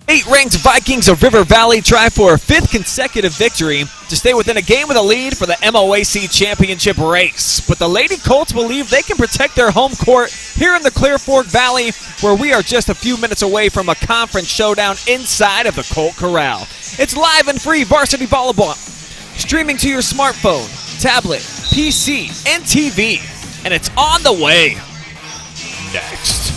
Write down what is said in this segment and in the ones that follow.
8th-ranked Vikings of River Valley try for a 5th consecutive victory to stay within a game of the lead for the MOAC championship race. But the Lady Colts believe they can protect their home court here in the Clear Fork Valley, where we are just a few minutes away from a conference showdown inside of the Colt Corral. It's live and free varsity volleyball, streaming to your smartphone, tablet, PC, and TV, and it's on the way next.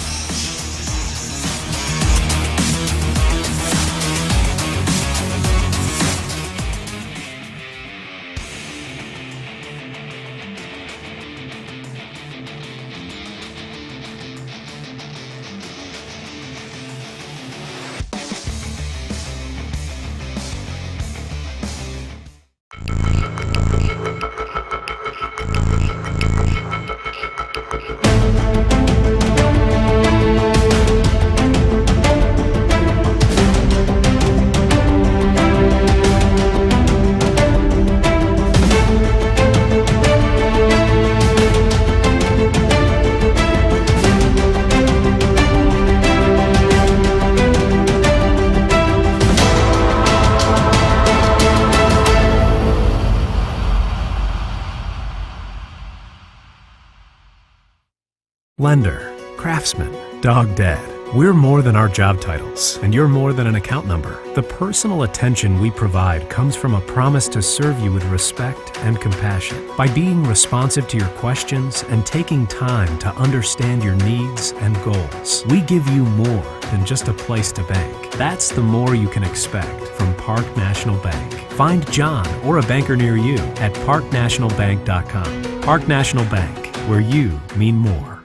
Lender, craftsman, dog dad. We're more than our job titles, and you're more than an account number. The personal attention we provide comes from a promise to serve you with respect and compassion. By being responsive to your questions and taking time to understand your needs and goals, we give you more than just a place to bank. That's the more you can expect from Park National Bank. Find John or a banker near you at parknationalbank.com. Park National Bank, where you mean more.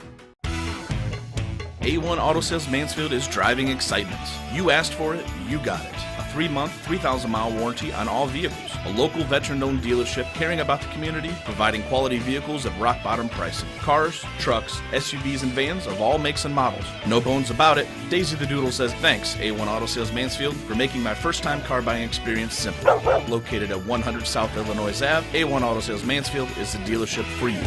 A1 Auto Sales Mansfield is driving excitement. You asked for it, you got it. A 3-month, 3,000-mile warranty on all vehicles. A local veteran-owned dealership caring about the community, providing quality vehicles at rock-bottom pricing. Cars, trucks, SUVs, and vans of all makes and models. No bones about it. Daisy the Doodle says thanks, A1 Auto Sales Mansfield, for making my first-time car buying experience simple. Located at 100 South Illinois Ave, A1 Auto Sales Mansfield is the dealership for you.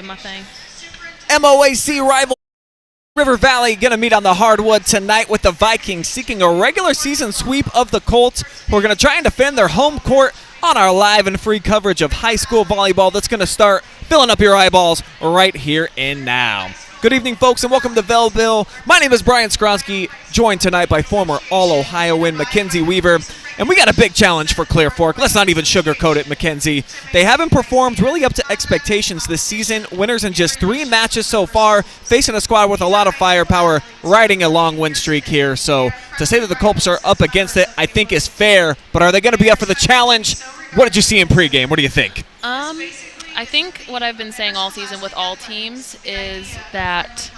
My thing. MOAC rival River Valley going to meet on the hardwood tonight with the Vikings seeking a regular season sweep of the Colts, who are going to try and defend their home court on our live and free coverage of high school volleyball that's going to start filling up your eyeballs right here and now. Good evening, folks, and welcome to Belleville. My name is Brian Skronsky, joined tonight by former All-Ohioan Mackenzie Weaver. And we got a big challenge for Clear Fork. Let's not even sugarcoat it, Mackenzie. They haven't performed really up to expectations this season. Winners in just 3 matches so far, facing a squad with a lot of firepower, riding a long win streak here. So to say that the Colts are up against it, I think is fair. But are they going to be up for the challenge? What did you see in pregame? What do you think? I think what I've been saying all season with all teams is that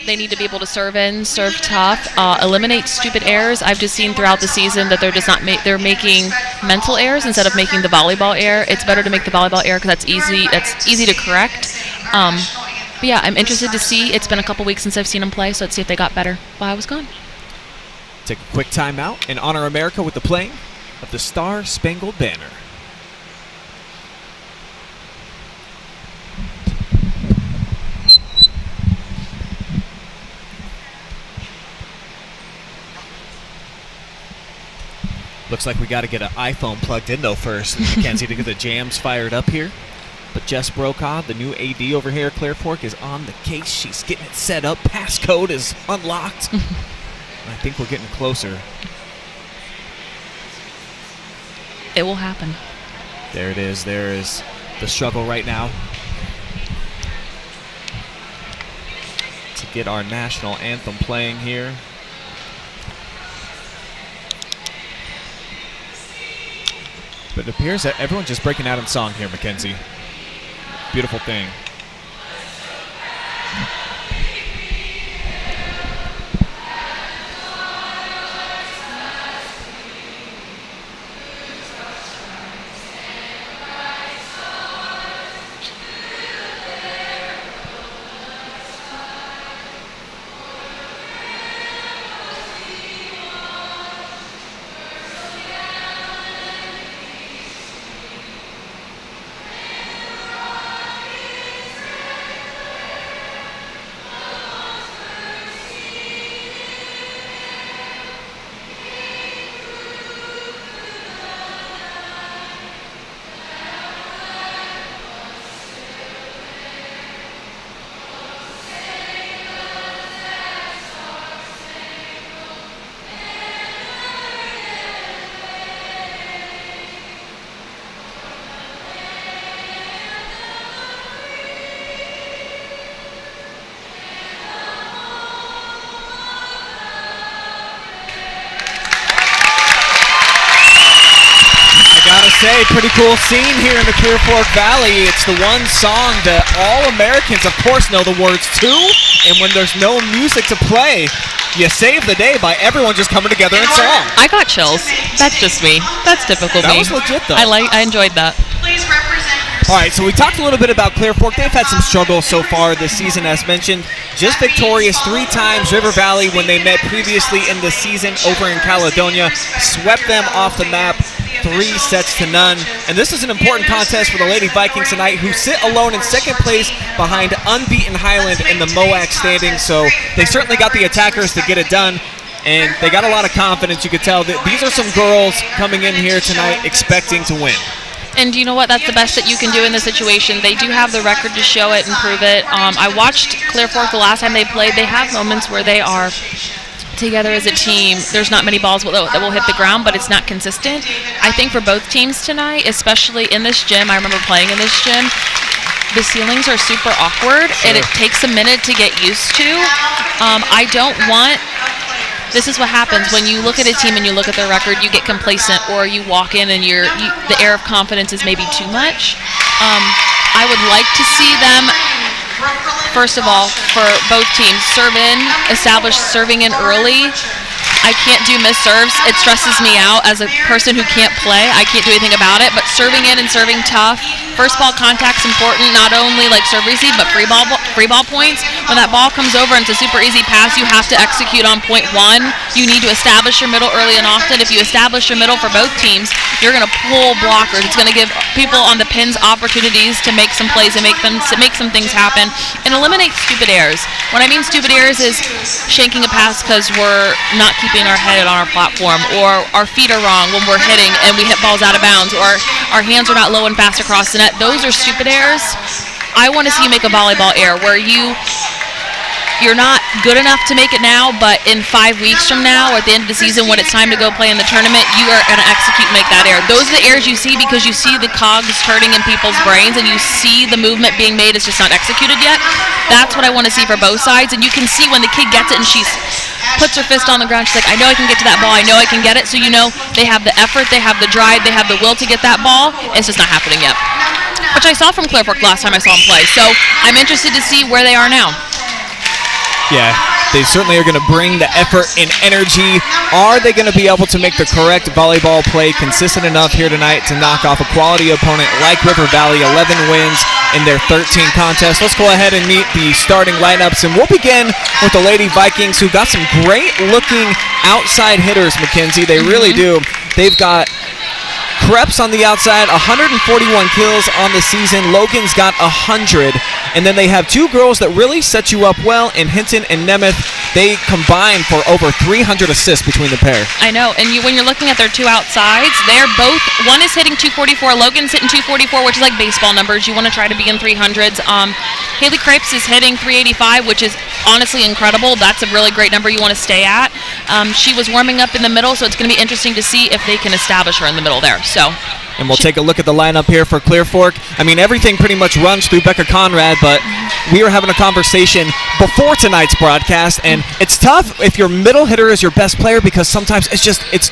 they need to be able to serve in, serve tough, eliminate stupid errors. I've just seen throughout the season that they're just not they're making mental errors instead of making the volleyball error. It's better to make the volleyball error because that's easy to correct. But yeah, I'm interested to see. It's been a couple weeks since I've seen them play, so let's see if they got better while I was gone. Take a quick timeout and honor America with the playing of the Star Spangled Banner. Looks like we got to get an iPhone plugged in, though, first, Mackenzie, to get the jams fired up here. But Jess Brokaw, the new AD over here at Clear Fork, is on the case. She's getting it set up. Passcode is unlocked. I think we're getting closer. It will happen. There it is. There is the struggle right now to get our national anthem playing here. But it appears that everyone's just breaking out in song here, Mackenzie. Beautiful thing. Say, pretty cool scene here in the Clear Fork Valley. It's the one song that all Americans, of course, know the words to, and when there's no music to play, you save the day by everyone just coming together in song. I got chills. That's just me. That's typical me. That was legit, though. I enjoyed that. Please represent All right, so we talked a little bit about Clear Fork. They've had some struggles so far this season, as mentioned. Just victorious 3 times. River Valley, when they met previously in the season over in Caledonia, swept them off the map 3-0. And this is an important contest for the Lady Vikings tonight, who sit alone in second place behind unbeaten Highland in the MOAC standings. So they certainly got the attackers to get it done. And they got a lot of confidence. You could tell that these are some girls coming in here tonight expecting to win. And you know what? That's the best that you can do in this situation. They do have the record to show it and prove it. I watched Clear Fork the last time they played. They have moments where they are together as a team. There's not many balls that will hit the ground, but it's not consistent. I think for both teams tonight, especially in this gym, I remember playing in this gym, the ceilings are super awkward, and it takes a minute to get used to. This is what happens when you look at a team and you look at their record, you get complacent, or you walk in and the air of confidence is maybe too much. I would like to see them, first of all, for both teams, establish serving in early. I can't do missed serves. It stresses me out as a person who can't play. I can't do anything about it, but serving in and serving tough. First ball contact's important, not only like serve receive, but free ball points. When that ball comes over and it's a super easy pass, you have to execute on point 1. You need to establish your middle early and often. If you establish your middle for both teams, you're going to pull blockers. It's going to give people on the pins opportunities to make some plays and make some things happen and eliminate stupid errors. What I mean stupid errors is shanking a pass because we're not keeping our head on our platform, or our feet are wrong when we're hitting and we hit balls out of bounds, or our hands are not low and fast across the net. Those are stupid errors. I want to see you make a volleyball error where you're not good enough to make it now, but in 5 weeks from now, or at the end of the season, when it's time to go play in the tournament, you are going to execute and make that error. Those are the errors you see because you see the cogs turning in people's brains and you see the movement being made. It's just not executed yet. That's what I want to see for both sides. And you can see when the kid gets it and she puts her fist on the ground, she's like, I know I can get to that ball. I know I can get it. So you know they have the effort, they have the drive, they have the will to get that ball. It's just not happening yet, which I saw from Clear Fork last time I saw them play. So I'm interested to see where they are now. Yeah, they certainly are going to bring the effort and energy. Are they going to be able to make the correct volleyball play consistent enough here tonight to knock off a quality opponent like River Valley, 11 wins in their 13 contests? Let's go ahead and meet the starting lineups, and we'll begin with the Lady Vikings, who got some great-looking outside hitters, Mackenzie. They really do. They've got Krebs on the outside, 141 kills on the season. Logan's got 100. And then they have two girls that really set you up well in Hinton and Nemeth. They combine for over 300 assists between the pair. I know, and when you're looking at their two outsides, they're both, one is hitting 244, Logan's hitting 244, which is like baseball numbers. You want to try to be in 300s. Haley Crepes is hitting 385, which is honestly incredible. That's a really great number you want to stay at. She was warming up in the middle, so it's going to be interesting to see if they can establish her in the middle there. So. And we'll take a look at the lineup here for Clear Fork. I mean, everything pretty much runs through Becca Conrad, but we were having a conversation before tonight's broadcast, and it's tough if your middle hitter is your best player because sometimes it's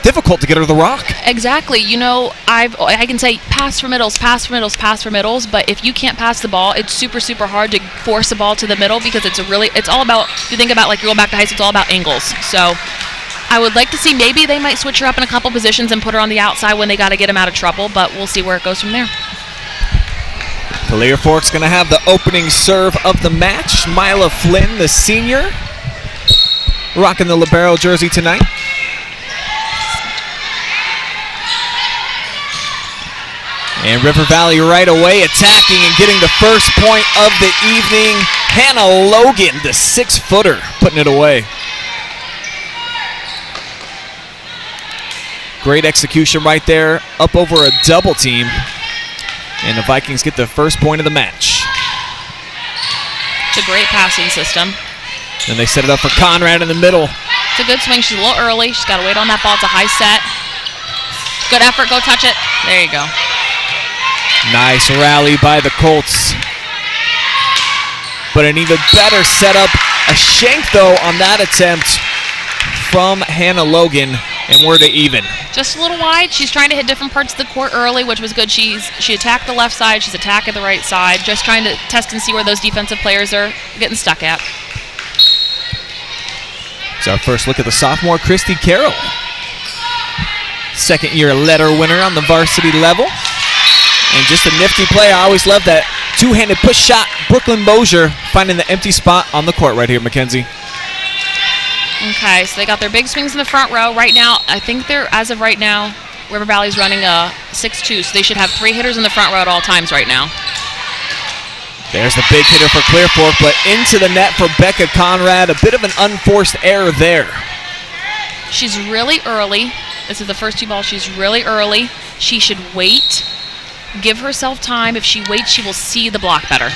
difficult to get her to the rock. Exactly. You know, I can say pass for middles, but if you can't pass the ball, it's super, super hard to force a ball to the middle because it's all about, if you think about like you're going back to high school, it's all about angles. So I would like to see maybe they might switch her up in a couple positions and put her on the outside when they got to get him out of trouble, but we'll see where it goes from there. Clear Fork's going to have the opening serve of the match. Mila Flynn, the senior, rocking the libero jersey tonight. And River Valley right away attacking and getting the first point of the evening. Hannah Logan, the 6-footer, putting it away. Great execution right there, up over a double team. And the Vikings get the first point of the match. It's a great passing system. Then they set it up for Conrad in the middle. It's a good swing. She's a little early. She's got to wait on that ball. It's a high set. Good effort. Go touch it. There you go. Nice rally by the Colts. But an even better setup. A shank, though, on that attempt from Hannah Logan. And we're to even. Just a little wide. She's trying to hit different parts of the court early, which was good. She attacked the left side. She's attacking the right side. Just trying to test and see where those defensive players are getting stuck at. So our first look at the sophomore, Christy Carroll. Second-year letter winner on the varsity level. And just a nifty play. I always love that two-handed push shot. Brooklyn Mosier finding the empty spot on the court right here, Mackenzie. Okay, so they got their big swings in the front row. Right now, I think as of right now, River Valley's running a 6-2, so they should have 3 hitters in the front row at all times right now. There's the big hitter for Clear Fork, but into the net for Becca Conrad. A bit of an unforced error there. She's really early. This is the first 2 balls. She's really early. She should wait. Give herself time. If she waits, she will see the block better.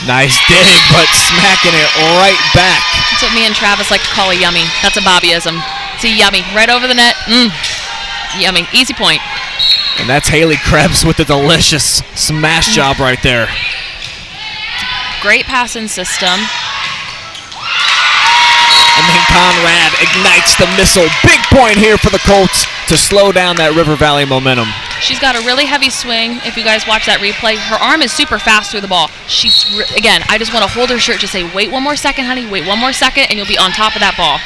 Nice dig, but smacking it right back. That's what me and Travis like to call a yummy. That's a Bobbyism. It's a yummy. Right over the net. Yummy. Easy point. And that's Haley Krebs with the delicious smash job right there. Great passing system. And then Conrad ignites the missile. Big point here for the Colts to slow down that River Valley momentum. She's got a really heavy swing. If you guys watch that replay, her arm is super fast through the ball. Again, I just want to hold her shirt to say, wait one more second, honey, wait one more second, and you'll be on top of that ball.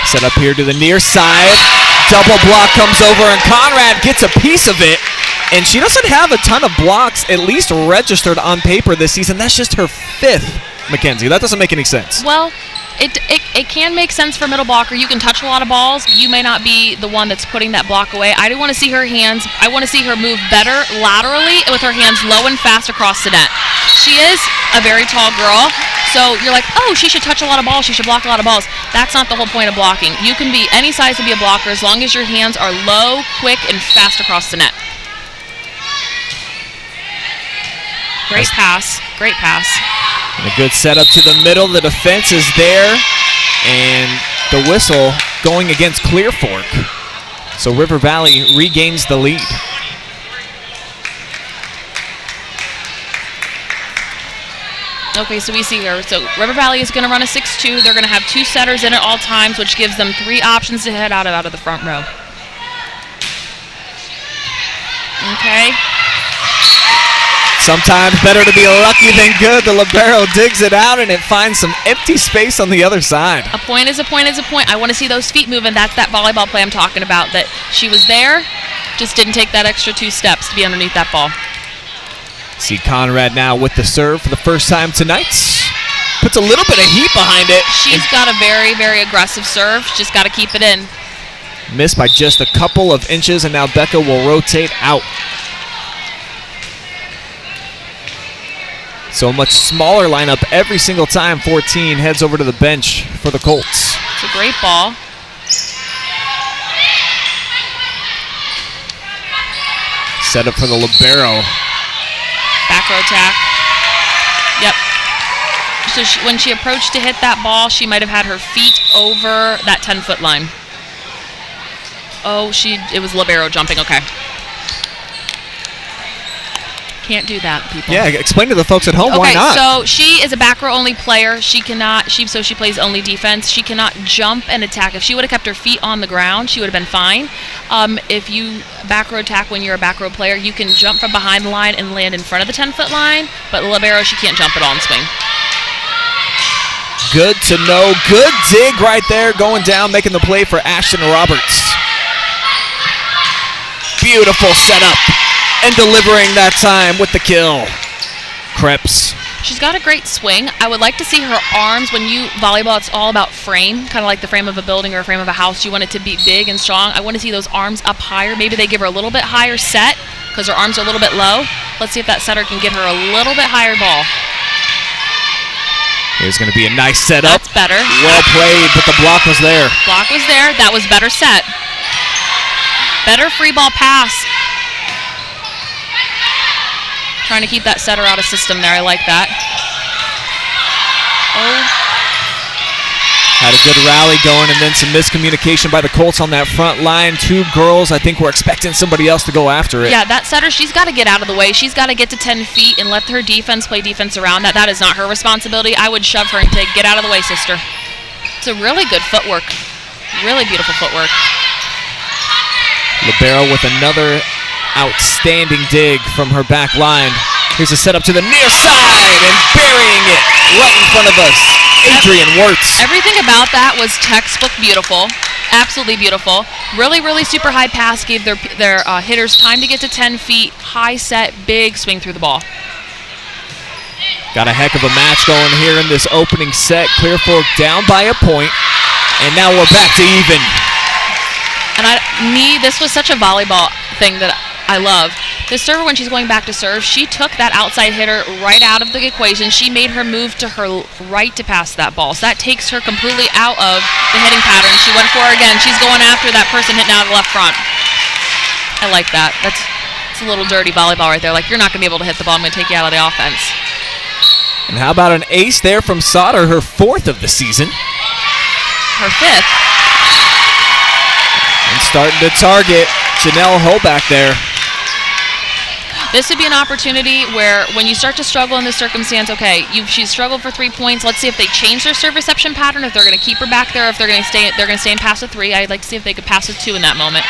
Set up here to the near side. Double block comes over, and Conrad gets a piece of it. And she doesn't have a ton of blocks, at least registered on paper this season. That's just her 5th, Mackenzie. That doesn't make any sense. Well, it can make sense for middle blocker. You can touch a lot of balls. You may not be the one that's putting that block away. I do want to see her hands. I want to see her move better laterally with her hands low and fast across the net. She is a very tall girl, so you're like, oh, she should touch a lot of balls. She should block a lot of balls. That's not the whole point of blocking. You can be any size to be a blocker as long as your hands are low, quick, and fast across the net. Great pass. Great pass. And a good setup to the middle. The defense is there. And the whistle going against Clear Fork. So River Valley regains the lead. Okay, so we see here. So River Valley is going to run a 6-2. They're going to have 2 setters in at all times, which gives them 3 options to head out of the front row. Okay. Sometimes better to be lucky than good. The libero digs it out, and it finds some empty space on the other side. A point is a point is a point. I want to see those feet moving. That's that volleyball play I'm talking about, that she was there, just didn't take that extra 2 steps to be underneath that ball. See Conrad now with the serve for the first time tonight. Puts a little bit of heat behind it. She's got a very, very aggressive serve. Just got to keep it in. Missed by just a couple of inches, and now Becca will rotate out. So a much smaller lineup every single time 14 heads over to the bench for the Colts. It's a great ball. Set up for the libero. Back row attack. Yep. So when she approached to hit that ball, she might have had her feet over that 10-foot line. Oh, it was libero jumping. Okay. Can't do that, people. Yeah, explain to the folks at home why not. So she is a back row only player. She cannot. She plays only defense. She cannot jump and attack. If she would have kept her feet on the ground, she would have been fine. If you back row attack when you're a back row player, you can jump from behind the line and land in front of the 10-foot line. But libero, she can't jump at all and swing. Good to know. Good dig right there, going down, making the play for Ashton Roberts. Beautiful setup. And delivering that time with the kill. Krebs. She's got a great swing. I would like to see her arms. When you volleyball, it's all about frame, kind of like the frame of a building or a frame of a house. You want it to be big and strong. I want to see those arms up higher. Maybe they give her a little bit higher set because her arms are a little bit low. Let's see if that setter can get her a little bit higher ball. Here's going to be a nice setup. That's better. Well played, but the block was there. Block was there. That was better set. Better free ball pass. Trying to keep that setter out of system there. I like that. Oh. Had a good rally going, and then some miscommunication by the Colts on that front line. Two girls, I think we're expecting somebody else to go after it. Yeah, that setter, she's got to get out of the way. She's got to get to 10 feet and let her defense play defense around that. That is not her responsibility. I would shove her and say, get out of the way, sister. It's a really good footwork. Really beautiful footwork. Libero with another outstanding dig from her back line. Here's a setup to the near side and burying it right in front of us. Adrian Wirtz. Everything about that was textbook beautiful. Absolutely beautiful. Really, really super high pass. Gave their hitters time to get to 10 feet. High set, big swing through the ball. Got a heck of a match going here in this opening set. Clear Fork down by a point, and now we're back to even. And this was such a volleyball thing that I love. The server, when she's going back to serve, she took that outside hitter right out of the equation. She made her move to her right to pass that ball. So that takes her completely out of the hitting pattern. She went for her again. She's going after that person hitting out of the left front. I like that. It's a little dirty volleyball right there. Like, you're not going to be able to hit the ball. I'm going to take you out of the offense. And how about an ace there from Sauter, her fourth of the season. Her fifth. And starting to target Janelle Holback there. This would be an opportunity where when you start to struggle in this circumstance, okay, she's struggled for 3 points. Let's see if they change their serve reception pattern, if they're going to keep her back there, if they're going to stay and pass a 3. I'd like to see if they could pass a 2 in that moment.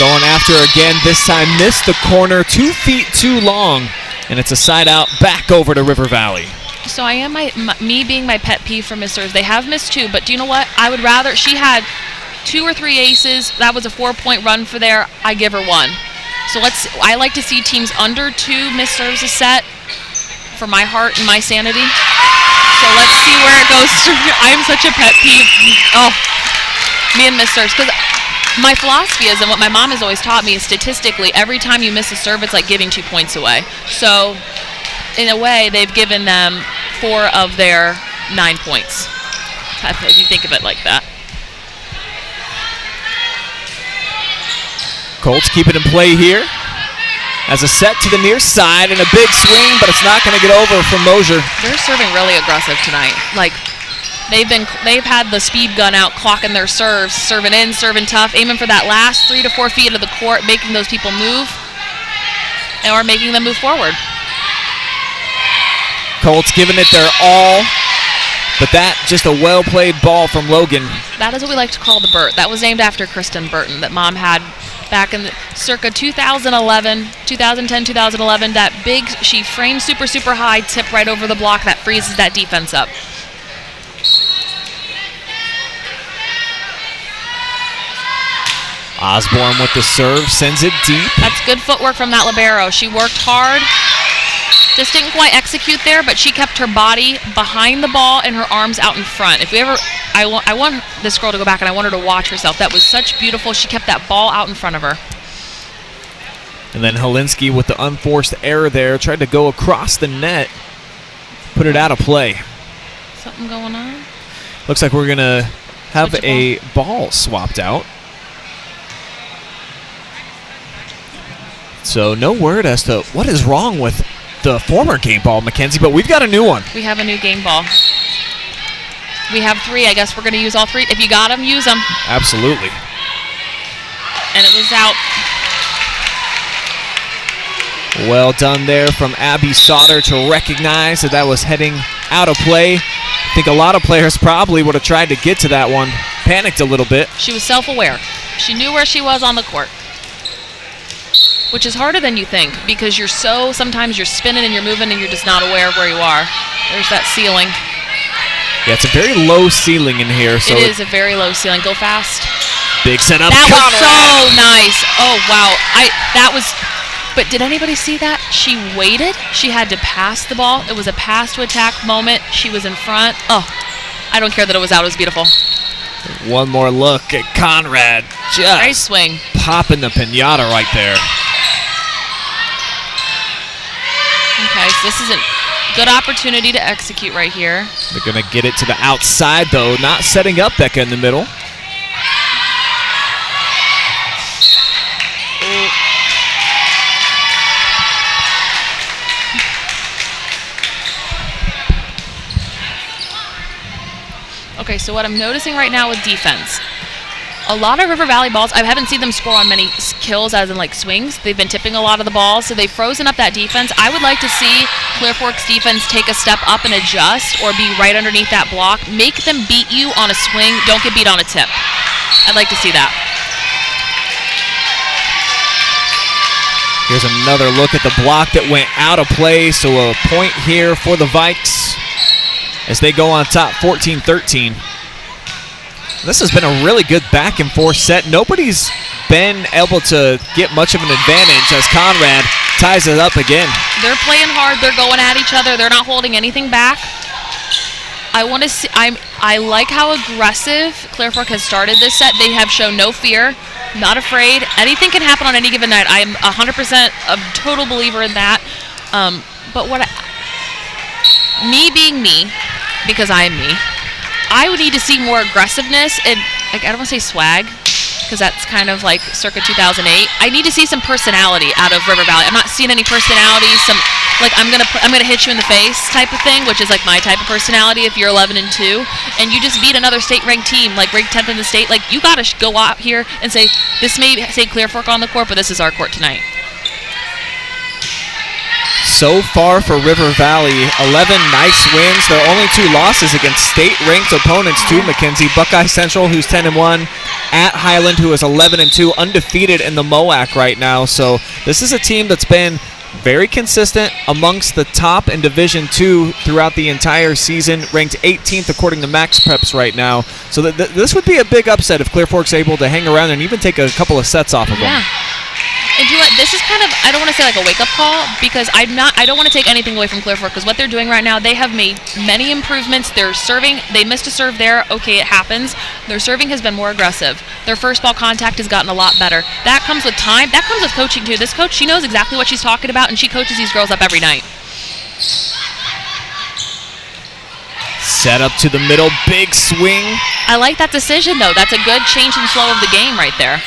Going after her again, this time missed the corner, 2 feet too long, and it's a side out back over to River Valley. So I am me being my pet peeve for Miss Serves. They have missed 2, but do you know what? I would rather, she had 2 or 3 aces. That was a 4-point run for there. I give her 1. So I like to see teams under 2 missed serves a set for my heart and my sanity. So let's see where it goes. I am such a pet peeve. Oh, me and missed serves. Because my philosophy is, and what my mom has always taught me is statistically, every time you miss a serve, it's like giving 2 points away. So in a way, they've given them 4 of their 9 points. If you think of it like that. Colts keep it in play here. As a set to the near side and a big swing, but it's not going to get over from Mosier. They're serving really aggressive tonight. Like, they've had the speed gun out, clocking their serves, serving in, serving tough, aiming for that last 3 to 4 feet of the court, making those people move, or making them move forward. Colts giving it their all, but that just a well-played ball from Logan. That is what we like to call the Burt. That was named after Kristen Burton that Mom had back in circa 2010, 2011, that big, she framed super, super high, tip right over the block, that freezes that defense up. Osborne with the serve, sends it deep. That's good footwork from that libero. She worked hard, just didn't quite execute there, but she kept her body behind the ball and her arms out in front. I I want this girl to go back, and I want her to watch herself. That was such beautiful. She kept that ball out in front of her. And then Holinsky with the unforced error there, tried to go across the net, put it out of play. Something going on? Looks like we're going to have a ball swapped out. So no word as to what is wrong with the former game ball, Mackenzie, but we've got a new one. We have a new game ball. We have 3. I guess we're going to use all 3. If you got them, use them. Absolutely. And it was out. Well done there from Abby Sauter to recognize that was heading out of play. I think a lot of players probably would have tried to get to that one. Panicked a little bit. She was self-aware. She knew where she was on the court, which is harder than you think because sometimes you're spinning and you're moving and you're just not aware of where you are. There's that ceiling. Yeah, it's a very low ceiling in here. So it is a very low ceiling. Go fast. Big setup. That was so nice. Oh, wow. But did anybody see that? She waited. She had to pass the ball. It was a pass to attack moment. She was in front. Oh, I don't care that it was out. It was beautiful. One more look at Conrad. Just nice swing. Popping the pinata right there. Okay, so this is a good opportunity to execute right here. They're going to get it to the outside, though. Not setting up Becca in the middle. Okay, so what I'm noticing right now with defense, a lot of River Valley balls, I haven't seen them score on many kills as in like swings. They've been tipping a lot of the balls, so they've frozen up that defense. I would like to see Clear Fork's defense take a step up and adjust or be right underneath that block. Make them beat you on a swing. Don't get beat on a tip. I'd like to see that. Here's another look at the block that went out of play, so a point here for the Vikes as they go on top 14-13. This has been a really good back and forth set. Nobody's been able to get much of an advantage as Conrad ties it up again. They're playing hard. They're going at each other. They're not holding anything back. I want to see. I like how aggressive Clear Fork has started this set. They have shown no fear, not afraid. Anything can happen on any given night. I'm 100% a total believer in that. But me being me, because I am me, I would need to see more aggressiveness and, like, I don't want to say swag, because that's kind of like circa 2008. I need to see some personality out of River Valley. I'm not seeing any personality. Some, like, I'm gonna hit you in the face type of thing, which is like my type of personality. If you're 11-2 and you just beat another state-ranked team, like ranked 10th in the state, like, you gotta go out here and say, this may say Clear Fork on the court, but this is our court tonight. So far for River Valley, 11 nice wins. Their only 2 losses against state-ranked opponents too, Mackenzie. Buckeye Central, who's 10-1, at Highland, who is 11-2, undefeated in the MOAC right now. So this is a team that's been very consistent amongst the top in Division II throughout the entire season, ranked 18th according to Max Preps right now. So this would be a big upset if Clear Fork's able to hang around and even take a couple of sets off of them. And you know what? This is kind of, I don't want to say like a wake-up call, because I don't want to take anything away from Clear Fork, because what they're doing right now, they have made many improvements. They're serving, they missed a serve there. Okay, it happens. Their serving has been more aggressive. Their first ball contact has gotten a lot better. That comes with time. That comes with coaching too. This coach, she knows exactly what she's talking about, and she coaches these girls up every night. Set up to the middle, big swing. I like that decision though. That's a good change in flow of the game right there.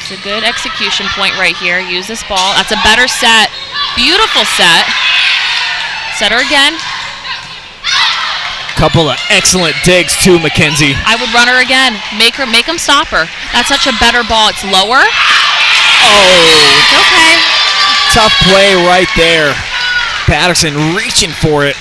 It's a good execution point right here. Use this ball. That's a better set. Beautiful set. Set her again. Couple of excellent digs too, Mackenzie. I would run her again. Make them stop her. That's such a better ball. It's lower. Oh. It's okay. Tough play right there. Patterson reaching for it.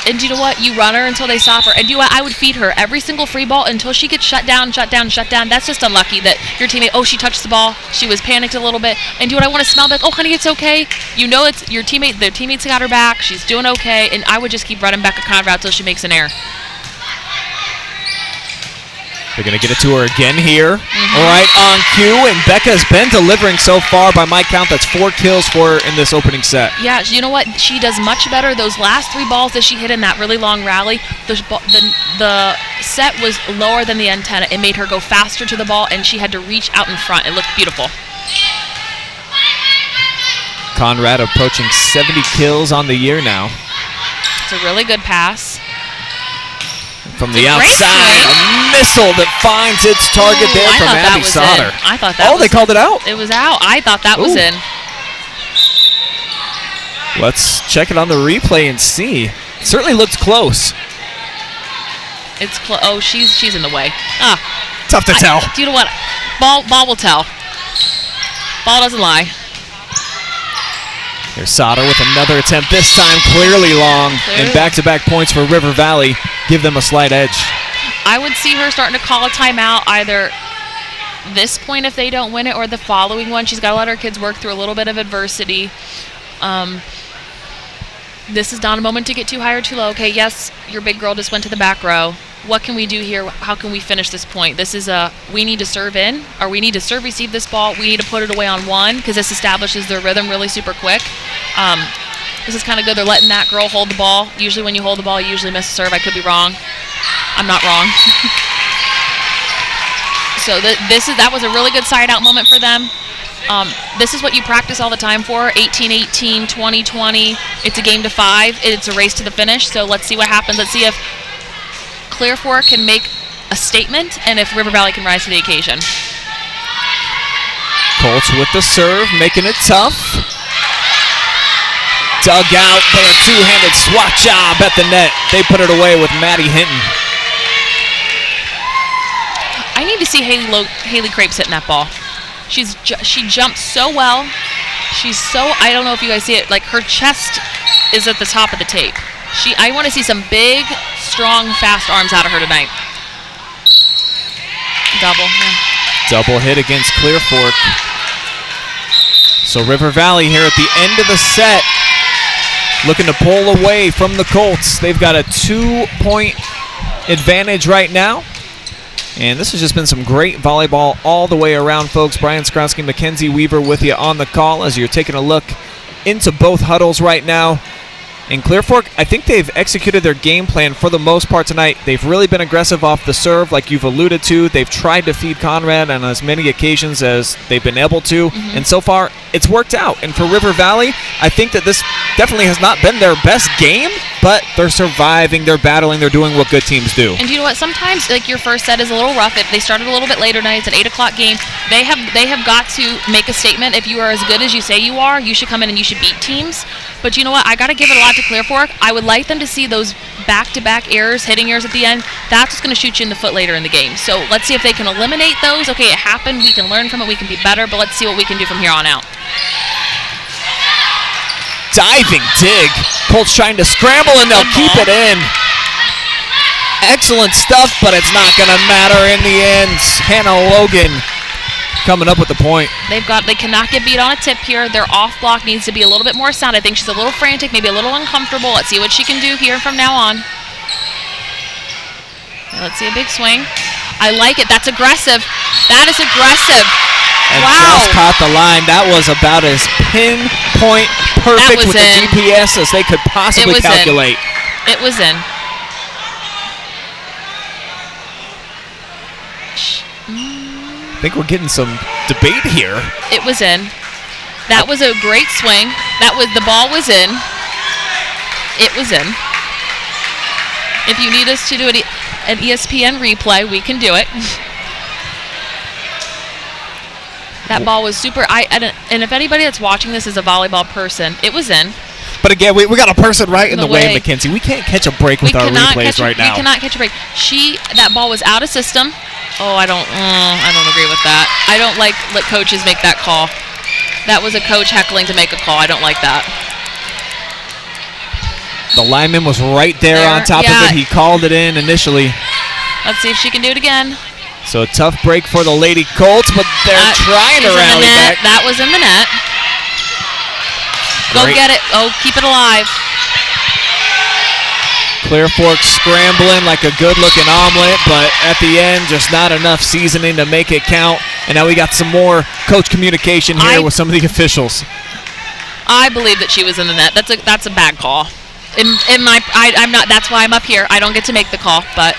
And you know what? You run her until they stop her. And you know what? I would feed her every single free ball until she gets shut down. That's just unlucky that your teammate, oh, she touched the ball. She was panicked a little bit. And do you know what? I want to smell like, oh, honey, it's okay. You know it's your teammate. Their teammates got her back. She's doing okay. And I would just keep running back at Conrad until she makes an error. They're going to get it to her again here. Right on cue, and Becca's been delivering so far. By my count, that's 4 kills for her in this opening set. Yeah, you know what? She does much better. Those last 3 balls that she hit in that really long rally, the set was lower than the antenna. It made her go faster to the ball, and she had to reach out in front. It looked beautiful. Conrad approaching 70 kills on the year now. It's a really good pass. From the outside, a missile that finds its target there from Abby Sauter. I thought that was in. They called it out? It was out. I thought that was in. Let's check it on the replay and see. It certainly looks close. It's close. Oh, she's in the way. Tough to tell. Do you know what? Ball will tell. Ball doesn't lie. Here's Sauter with another attempt, this time clearly long. And back-to-back points for River Valley give them a slight edge. I would see her starting to call a timeout either this point if they don't win it or the following one. She's got to let her kids work through a little bit of adversity. This is not a moment to get too high or too low. Okay, yes, your big girl just went to the back row. What can we do here? How can we finish this point? This is we need to serve in, or we need to serve receive this ball. We need to put it away on 1 because this establishes their rhythm really super quick. This is kind of good. They're letting that girl hold the ball. Usually when you hold the ball, you usually miss a serve. I could be wrong. I'm not wrong. So that was a really good side out moment for them. This is what you practice all the time for, 18-18, 20-20. It's a game to 5. It's a race to the finish, so let's see what happens. Let's see if Clear Fork can make a statement and if River Valley can rise to the occasion. Colts with the serve, making it tough. Dug out, but a two-handed swat job at the net. They put it away with Maddie Hinton. I need to see Haley Crapes hitting that ball. She jumps so well. I don't know if you guys see it, like her chest is at the top of the tape. I want to see some big, strong, fast arms out of her tonight. Double. Yeah. Double hit against Clear Fork. So River Valley here at the end of the set, looking to pull away from the Colts. They've got a 2-point advantage right now. And this has just been some great volleyball all the way around, folks. Brian Skronsky, Mackenzie Weaver with you on the call as you're taking a look into both huddles right now. And Clear Fork, I think they've executed their game plan for the most part tonight. They've really been aggressive off the serve, like you've alluded to. They've tried to feed Conrad on as many occasions as they've been able to. And so far, it's worked out. And for River Valley, I think that this definitely has not been their best game, but they're surviving, they're battling, they're doing what good teams do. And you know what? Sometimes, like, your first set is a little rough. If they started a little bit later tonight, it's an 8 o'clock game. They have got to make a statement. If you are as good as you say you are, you should come in and you should beat teams. But you know what? I got to give it a lot to Clear Fork. I would like them to see those back-to-back errors, hitting errors at the end. That's what's going to shoot you in the foot later in the game. So let's see if they can eliminate those. Okay, it happened. We can learn from it. We can be better. But let's see what we can do from here on out. Diving dig. Colts trying to scramble, and they'll keep it in. Excellent stuff, but it's not going to matter in the end. Hannah Logan coming up with the point. They cannot get beat on a tip here. Their off block needs to be a little bit more sound. I think she's a little frantic, maybe a little uncomfortable. Let's see what she can do here from now on. Let's see a big swing. I like it. That's aggressive. That is aggressive. And wow. Just caught the line. That was about as pinpoint perfect with the GPS as they could possibly calculate. It was in. I think we're getting some debate here. It was in. That was a great swing. The ball was in. It was in. If you need us to do an ESPN replay, we can do it. That ball was super. And if anybody that's watching this is a volleyball person, it was in. But again, we got a person right in the way, Mackenzie. We can't catch a break with our replays right now. We cannot catch a break. That ball was out of system. Oh, I don't agree with that. I don't let coaches make that call. That was a coach heckling to make a call. I don't like that. The lineman was right there on top of it. He called it in initially. Let's see if she can do it again. So a tough break for the Lady Colts, but they're trying to rally back. That was in the net. Go get it. Oh, keep it alive. Clear Fork scrambling like a good-looking omelet, but at the end, just not enough seasoning to make it count. And now we got some more coach communication here with some of the officials. I believe that she was in the net. That's a bad call. I'm not. That's why I'm up here. I don't get to make the call, but.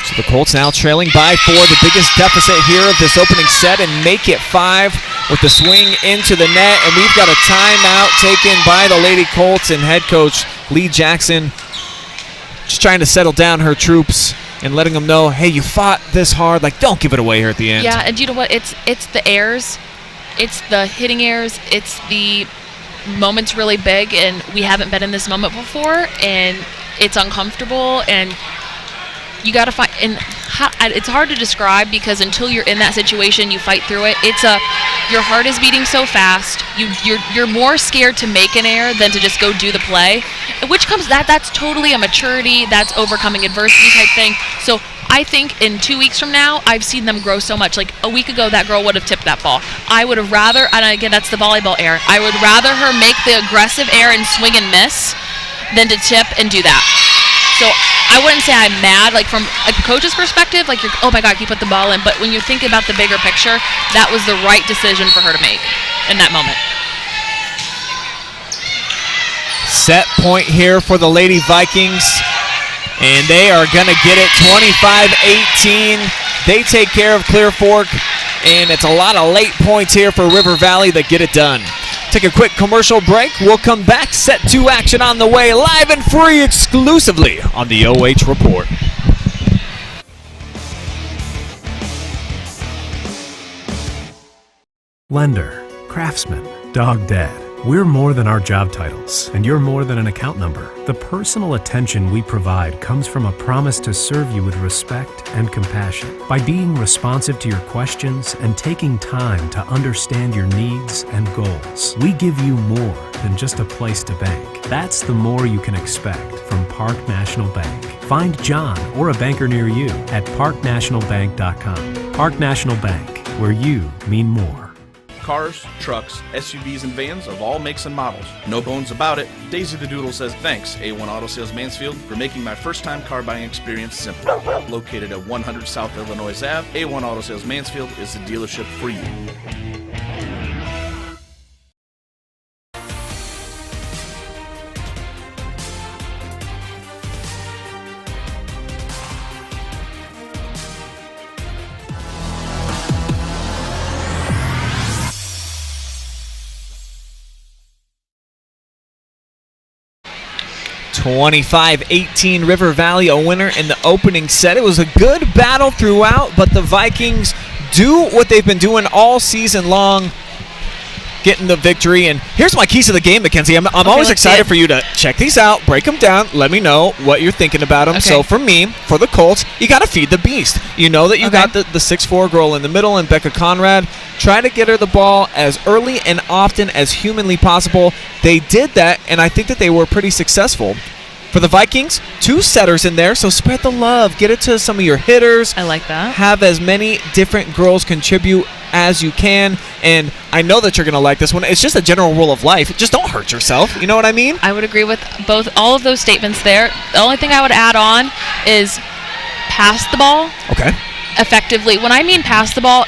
So the Colts now trailing by 4, the biggest deficit here of this opening set, and make it 5 with the swing into the net. And we've got a timeout taken by the Lady Colts and head coach Lee Jackson just trying to settle down her troops and letting them know, hey, you fought this hard. Like, don't give it away here at the end. Yeah, and you know what? It's the airs. It's the hitting airs. It's the moment's really big, and we haven't been in this moment before, and it's uncomfortable, and you got to find, and it's hard to describe because until you're in that situation, you fight through it. Your heart is beating so fast. You're more scared to make an error than to just go do the play, which comes that's totally a maturity. That's overcoming adversity type thing. So I think in 2 weeks from now, I've seen them grow so much. Like a week ago, that girl would have tipped that ball. I would have rather, and again, that's the volleyball error. I would rather her make the aggressive error and swing and miss than to tip and do that. So I wouldn't say I'm mad, like from a coach's perspective, like you're, oh my God, you put the ball in. But when you think about the bigger picture, that was the right decision for her to make in that moment. Set point here for the Lady Vikings, and they are going to get it 25-18. They take care of Clear Fork, and it's a lot of late points here for River Valley that get it done. Take a quick commercial break. We'll come back. Set 2 action on the way, live and free exclusively on the OH Report. Lender, craftsman, dog dad. We're more than our job titles, and you're more than an account number. The personal attention we provide comes from a promise to serve you with respect and compassion. By being responsive to your questions and taking time to understand your needs and goals, we give you more than just a place to bank. That's the more you can expect from Park National Bank. Find John or a banker near you at parknationalbank.com. Park National Bank, where you mean more. Cars, trucks, SUVs, and vans of all makes and models. No bones about it, Daisy the Doodle says thanks, A1 Auto Sales Mansfield, for making my first-time car buying experience simple. Located at 100 South Illinois Ave, A1 Auto Sales Mansfield is the dealership for you. (25-18) River Valley, a winner in the opening set. It was a good battle throughout, but the Vikings do what they've been doing all season long, getting the victory. And here's my keys to the game, Mackenzie. I'm always excited for you to check these out, break them down, let me know what you're thinking about them. Okay. So for me, for the Colts, you got to feed the beast. You know that you got the 6'4" girl in the middle and Becca Conrad. Try to get her the ball as early and often as humanly possible. They did that, and I think that they were pretty successful. For the Vikings, 2 setters in there, so spread the love. Get it to some of your hitters. I like that. Have as many different girls contribute as you can, and I know that you're going to like this one. It's just a general rule of life. Just don't hurt yourself. You know what I mean? I would agree with all of those statements there. The only thing I would add on is pass the ball. Okay. Effectively. When I mean pass the ball,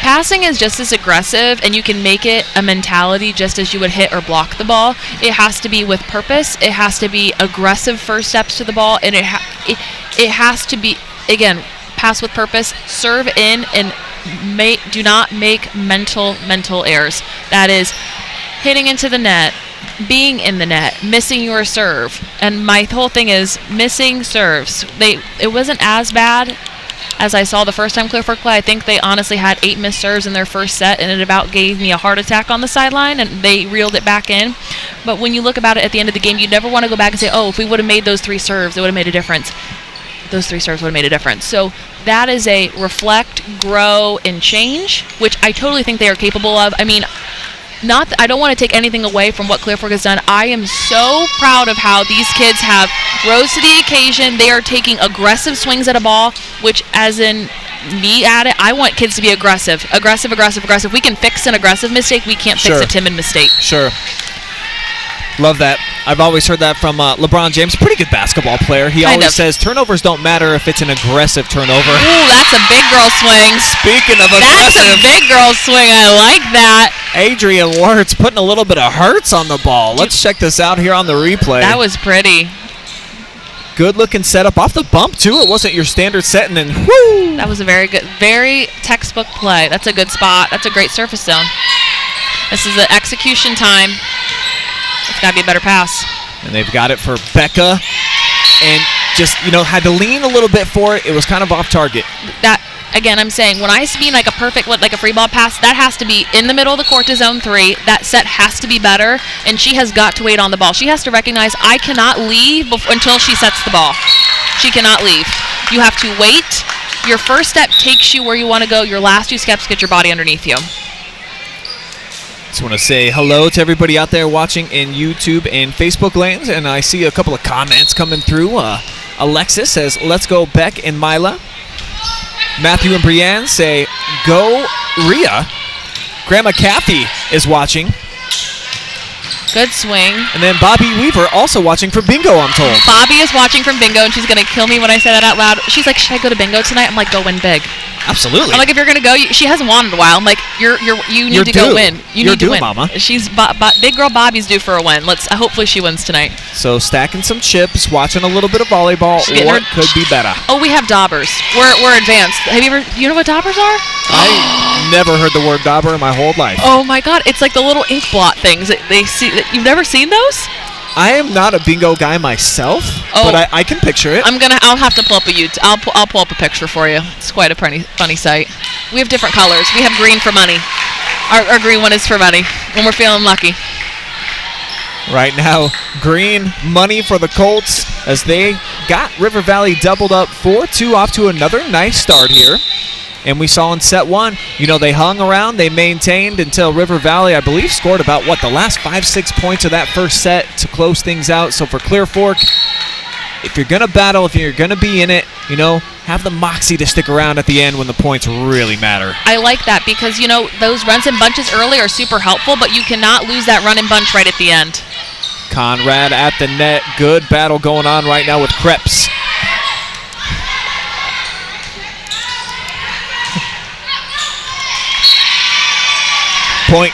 passing is just as aggressive, and you can make it a mentality just as you would hit or block the ball. It has to be with purpose. It has to be aggressive first steps to the ball, and it has to be, again, pass with purpose, serve in, and do not make mental errors. That is hitting into the net, being in the net, missing your serve. And my whole thing is missing serves. It wasn't as bad as I saw the first time Clear Fork play. I think they honestly had 8 missed serves in their first set, and it about gave me a heart attack on the sideline, and they reeled it back in. But when you look about it at the end of the game, you never want to go back and say, oh, if we would have made those 3 serves, it would have made a difference. Those 3 serves would have made a difference. So that is a reflect, grow, and change, which I totally think they are capable of. I mean, I don't want to take anything away from what Clear Fork has done. I am so proud of how these kids have rose to the occasion. They are taking aggressive swings at a ball, which, as in me at it, I want kids to be aggressive. Aggressive. We can fix an aggressive mistake. We can't fix a timid mistake. Sure. Love that. I've always heard that from LeBron James. Pretty good basketball player. He always says turnovers don't matter if it's an aggressive turnover. Ooh, that's a big girl swing. Speaking of aggressive. That's a big girl swing. I like that. Adrian Wirtz putting a little bit of hurts on the ball. Let's check this out here on the replay. That was pretty. Good looking setup off the bump too. It wasn't your standard set, and then whoo! That was a very good, very textbook play. That's a good spot. That's a great surface zone. This is the execution time. It's got to be a better pass. And they've got it for Becca, and just had to lean a little bit for it. It was kind of off target. That again, I'm saying when I mean like a perfect, like a free ball pass, that has to be in the middle of the court to zone 3. That set has to be better, and she has got to wait on the ball. She has to recognize I cannot leave until she sets the ball. She cannot leave. You have to wait. Your first step takes you where you want to go. Your last 2 steps get your body underneath you. Just want to say hello to everybody out there watching in YouTube and Facebook lands, and I see a couple of comments coming through. Alexis says, "Let's go, Beck and Mila." Matthew and Brienne say, "Go, Rhea." Grandma Kathy is watching. Good swing. And then Bobby Weaver also watching for bingo, I'm told. Bobby is watching from bingo, and she's going to kill me when I say that out loud. She's like, "Should I go to bingo tonight?" I'm like, "Go win big." Absolutely. I'm like, if you're going to go, she hasn't won in a while. I'm like, you need to go win. You need to win. Mama. She's big girl Bobby's due for a win. Hopefully she wins tonight. So stacking some chips, watching a little bit of volleyball, or it could be better. Oh, we have daubers. We're advanced. You know what daubers are? I never heard the word dauber in my whole life. Oh my God, it's like the little ink blot things that they see. You've never seen those? I am not a bingo guy myself, but I can picture it. I'll have to pull up a YouTube. I'll pull up a picture for you. It's quite a funny sight. We have different colors. We have green for money. Our green one is for money when we're feeling lucky. Right now, green money for the Colts as they got River Valley doubled up 4-2 off to another nice start here. And we saw in set 1, they hung around, they maintained until River Valley, I believe, scored about, the last 5-6 points of that first set to close things out. So for Clear Fork, if you're going to battle, if you're going to be in it, have the moxie to stick around at the end when the points really matter. I like that because, those runs and bunches early are super helpful, but you cannot lose that run and bunch right at the end. Conrad at the net. Good battle going on right now with Krebs. Point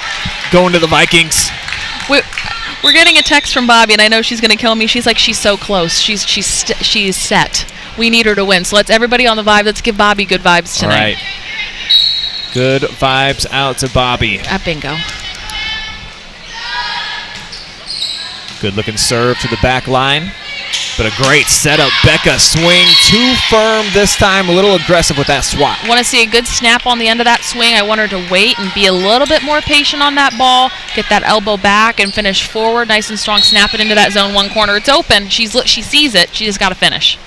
going to the Vikings. We're getting a text from Bobby, and I know she's going to kill me. She's like, she's so close. She's set. We need her to win. So let's everybody on the vibe. Let's give Bobby good vibes tonight. All right. Good vibes out to Bobby. At bingo. Good looking serve to the back line. But a great setup. Becca swing too firm this time. A little aggressive with that swat. Want to see a good snap on the end of that swing. I want her to wait and be a little bit more patient on that ball. Get that elbow back and finish forward. Nice and strong. Snap it into that zone 1 corner. It's open. She sees it. She just got to finish.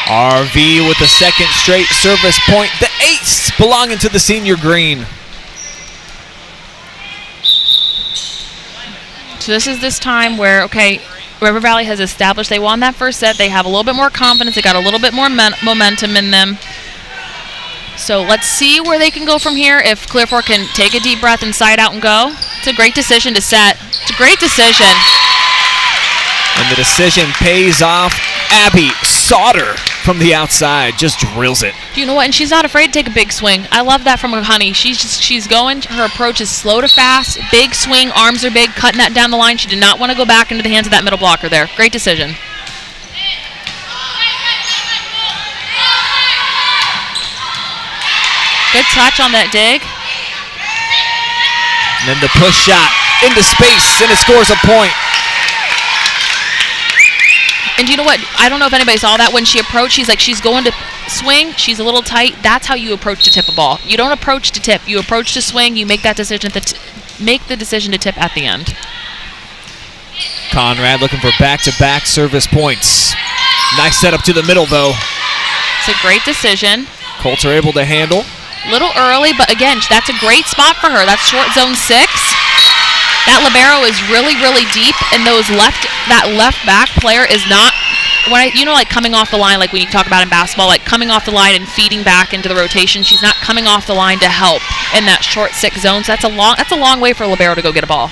RV with the second straight service point. The ace belonging to the senior green. So this time where, River Valley has established they won that first set. They have a little bit more confidence. They got a little bit more momentum in them. So let's see where they can go from here. If Clear Fork can take a deep breath and side out and go. It's a great decision to set. It's a great decision. And the decision pays off. Abby Sauter from the outside just drills it. You know what? And she's not afraid to take a big swing. I love that from her, honey. She's going. Her approach is slow to fast. Big swing. Arms are big. Cutting that down the line. She did not want to go back into the hands of that middle blocker there. Great decision. Good touch on that dig. And then the push shot into space, and it scores a point. And you know what? I don't know if anybody saw that when she approached. She's going to swing. She's a little tight. That's how you approach to tip a ball. You don't approach to tip. You approach to swing. You make that decision. Make the decision to tip at the end. Conrad looking for back-to-back service points. Nice setup to the middle, though. It's a great decision. Colts are able to handle. Little early, but again, that's a great spot for her. That's short zone 6. That libero is really, really deep, and that left back player is not like coming off the line, like when you talk about in basketball, like coming off the line and feeding back into the rotation. She's not coming off the line to help in that short 6 zone. So that's a long way for a libero to go get a ball.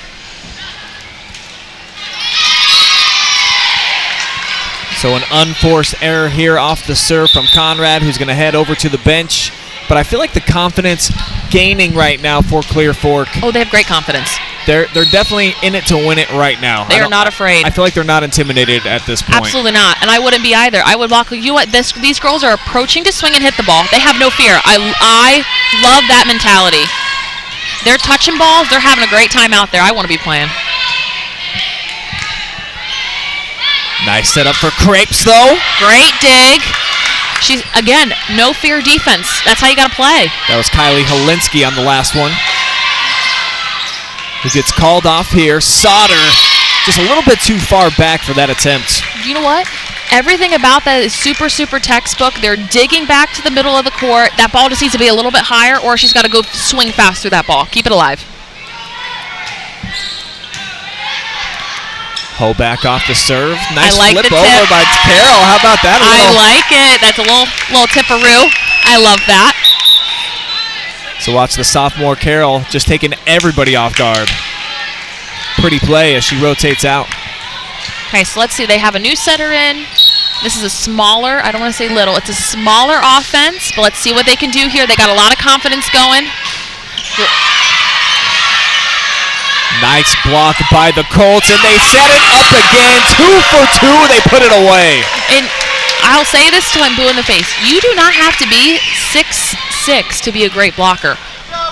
So an unforced error here off the serve from Conrad, who's going to head over to the bench. But I feel like the confidence gaining right now for Clear Fork. Oh, they have great confidence. They're definitely in it to win it right now. They are not afraid. I feel like they're not intimidated at this point. Absolutely not, and I wouldn't be either. I would block. You know what? These girls are approaching to swing and hit the ball. They have no fear. I love that mentality. They're touching balls. They're having a great time out there. I want to be playing. Nice setup for Crepes, though. Great dig. She's, again, no fear defense. That's how you got to play. That was Kylie Holinsky on the last one. Who gets called off here. Sauter just a little bit too far back for that attempt. You know what? Everything about that is super, super textbook. They're digging back to the middle of the court. That ball just needs to be a little bit higher, or she's got to go swing fast through that ball. Keep it alive. Ho back off the serve. Nice like flip the over by Carroll. How about that? I like it. That's a little tipperoo. I love that. So watch the sophomore Carroll just taking everybody off guard. Pretty play as she rotates out. Okay, so let's see. They have a new setter in. This is a smaller, I don't want to say little, it's a smaller offense, but let's see what they can do here. They got a lot of confidence going. Nice block by the Colts, and they set it up again. 2 for 2, they put it away. And I'll say this till I'm blue in the face. You do not have to be 6'6" to be a great blocker.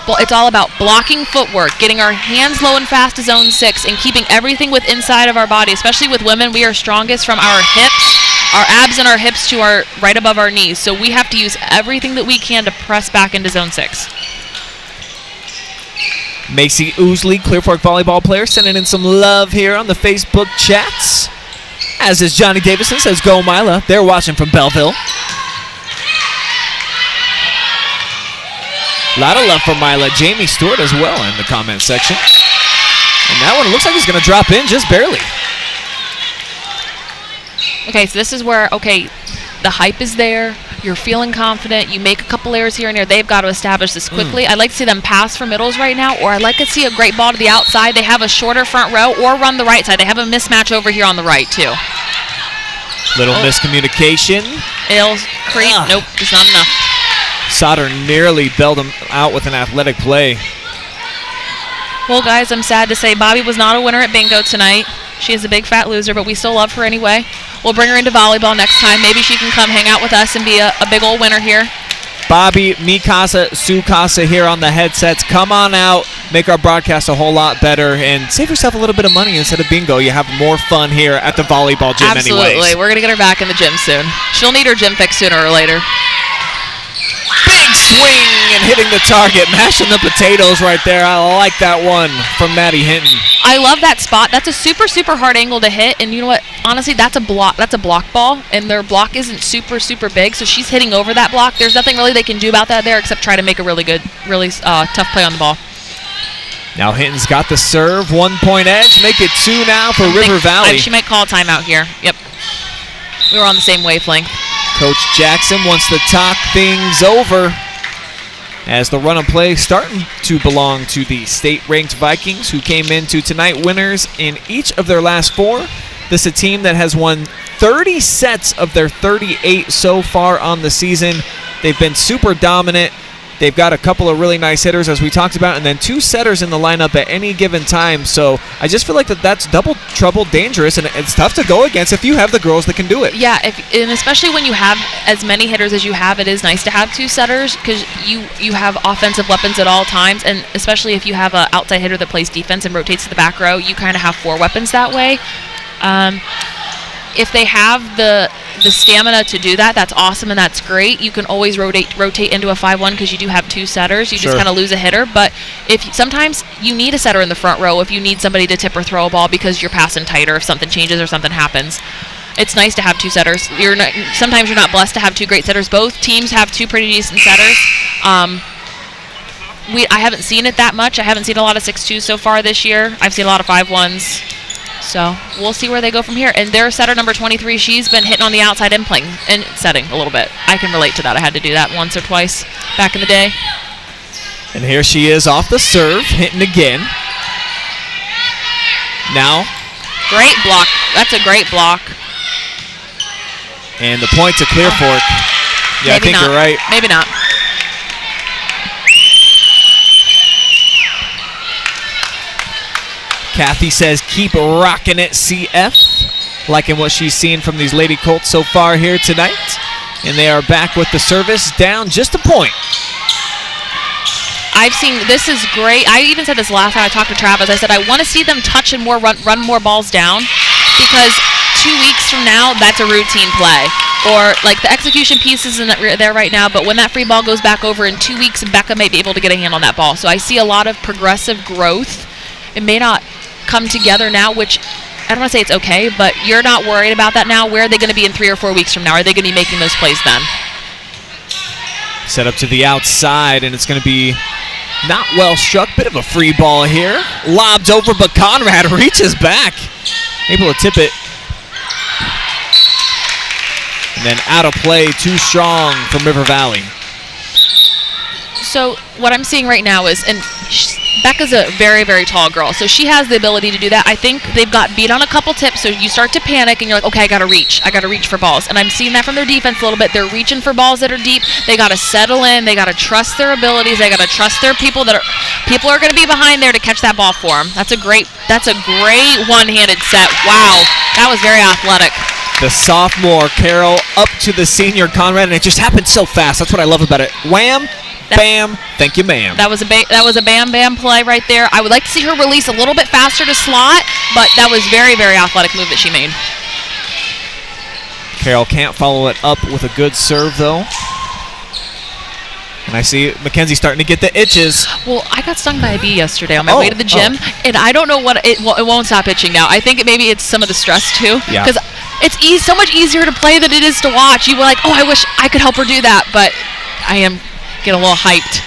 Well, it's all about blocking footwork, getting our hands low and fast to zone 6, and keeping everything with inside of our body. Especially with women, we are strongest from our hips, our abs and our hips to our right above our knees. So we have to use everything that we can to press back into zone 6. Macy Oosley, Clear Fork volleyball player, sending in some love here on the Facebook chats. As is Johnny Davison, says go Mila. They're watching from Belleville. A lot of love for Mila. Jamie Stewart as well in the comment section. And that one looks like it's going to drop in just barely. Okay, so this is where, the hype is there. You're feeling confident. You make a couple errors here and there. They've got to establish this quickly. I'd like to see them pass for middles right now, or I'd like to see a great ball to the outside. They have a shorter front row, or run the right side. They have a mismatch over here on the right, too. Little miscommunication. It'll creep. Nope, just not enough. Sauter nearly bailed him out with an athletic play. Well, guys, I'm sad to say Bobby was not a winner at bingo tonight. She is a big fat loser, but we still love her anyway. We'll bring her into volleyball next time. Maybe she can come hang out with us and be a big old winner here. Bobby, Mikasa, Sukasa here on the headsets. Come on out, make our broadcast a whole lot better, and save yourself a little bit of money instead of bingo. You have more fun here at the volleyball gym anyways. Absolutely. We're going to get her back in the gym soon. She'll need her gym fix sooner or later. Big swing and hitting the target, mashing the potatoes right there. I like that one from Maddie Hinton. I love that spot. That's a super, super hard angle to hit, and you know what? Honestly, that's a block ball, and their block isn't super, super big, so she's hitting over that block. There's nothing really they can do about that there except try to make a really good, really tough play on the ball. Now Hinton's got the serve, 1 point edge, make it 2 now for River Valley. She might call a timeout here. Yep. We were on the same wavelength. Coach Jackson wants to talk things over as the run of play starting to belong to the state-ranked Vikings, who came into tonight winners in each of their last 4. This is a team that has won 30 sets of their 38 so far on the season. They've been super dominant. They've got a couple of really nice hitters, as we talked about, and then 2 setters in the lineup at any given time. So I just feel like that's double trouble dangerous, and it's tough to go against if you have the girls that can do it. Yeah, and especially when you have as many hitters as you have, it is nice to have 2 setters because you have offensive weapons at all times, and especially if you have an outside hitter that plays defense and rotates to the back row, you kind of have 4 weapons that way. If they have the stamina to do that, that's awesome and that's great. You can always rotate into a 5-1 because you do have 2 setters. You just kind of lose a hitter. But sometimes you need a setter in the front row if you need somebody to tip or throw a ball because you're passing tighter if something changes or something happens. It's nice to have 2 setters. Sometimes you're not blessed to have 2 great setters. Both teams have 2 pretty decent setters. I haven't seen it that much. I haven't seen a lot of 6-2s so far this year. I've seen a lot of 5-1s. So we'll see where they go from here. And their setter number 23, she's been hitting on the outside and playing and setting a little bit. I can relate to that. I had to do that once or twice back in the day. And here she is off the serve, hitting again. Now. Great block. That's a great block. And the point to Clear Fork. Yeah, I think not. you're right. Maybe not. Kathy says, keep rocking it, CF. Liking what she's seen from these Lady Colts so far here tonight. And they are back with the service, down just a point. I've seen, this is great. I even said this last time I talked to Travis. I said, I want to see them touch and more run more balls down, because 2 weeks from now, that's a routine play. Or, like, the execution piece isn't there right now, but when that free ball goes back over in 2 weeks, Becca may be able to get a hand on that ball. So I see a lot of progressive growth. It may not come together now, which I don't want to say it's okay, but you're not worried about that now. Where are they going to be in 3 or 4 weeks from now? Are they going to be making those plays then? Set up to the outside, and it's going to be not well struck. Bit of a free ball here. Lobs over, but Conrad reaches back. Able to tip it. And then out of play, too strong from River Valley. So what I'm seeing right now is, and Becca's a very, very tall girl, so she has the ability to do that. I think they've got beat on a couple tips, so you start to panic, and you're like, okay, I got to reach for balls. And I'm seeing that from their defense a little bit. They're reaching for balls that are deep. They got to settle in. They got to trust their abilities. They got to trust their people are going to be behind there to catch that ball for them. That's a great one-handed set. Wow, that was very athletic. The sophomore, Carol, up to the senior, Conrad, and it just happened so fast. That's what I love about it. Wham, bam, thank you, ma'am. That was a bam play right there. I would like to see her release a little bit faster to slot, but that was very, very athletic move that she made. Carol can't follow it up with a good serve, though. And I see Mackenzie starting to get the itches. Well, I got stung by a bee yesterday on my way to the gym, and I don't know what it won't stop itching now. I think maybe it's some of the stress too, because it's so much easier to play than it is to watch. You were like, oh, I wish I could help her do that, but I am getting a little hyped.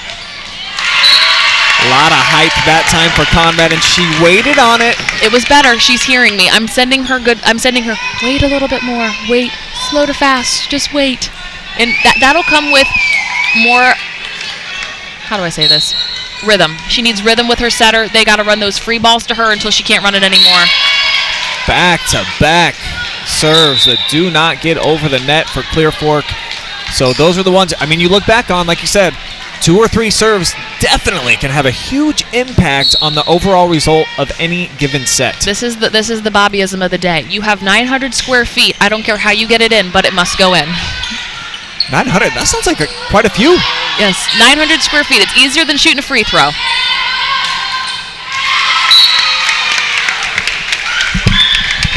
A lot of hype that time for Conrad, and she waited on it. It was better. She's hearing me. I'm sending her, wait a little bit more. Wait, slow to fast. Just wait. And that'll come with more, how do I say this? Rhythm. She needs rhythm with her setter. They got to run those free balls to her until she can't run it anymore. Back to back serves that do not get over the net for Clear Fork. So those are the ones, I mean, you look back on, like you said, 2 or 3 serves definitely can have a huge impact on the overall result of any given set. This is the Bobbyism of the day. You have 900 square feet. I don't care how you get it in, but it must go in. 900, that sounds like quite a few. Yes, 900 square feet. It's easier than shooting a free throw.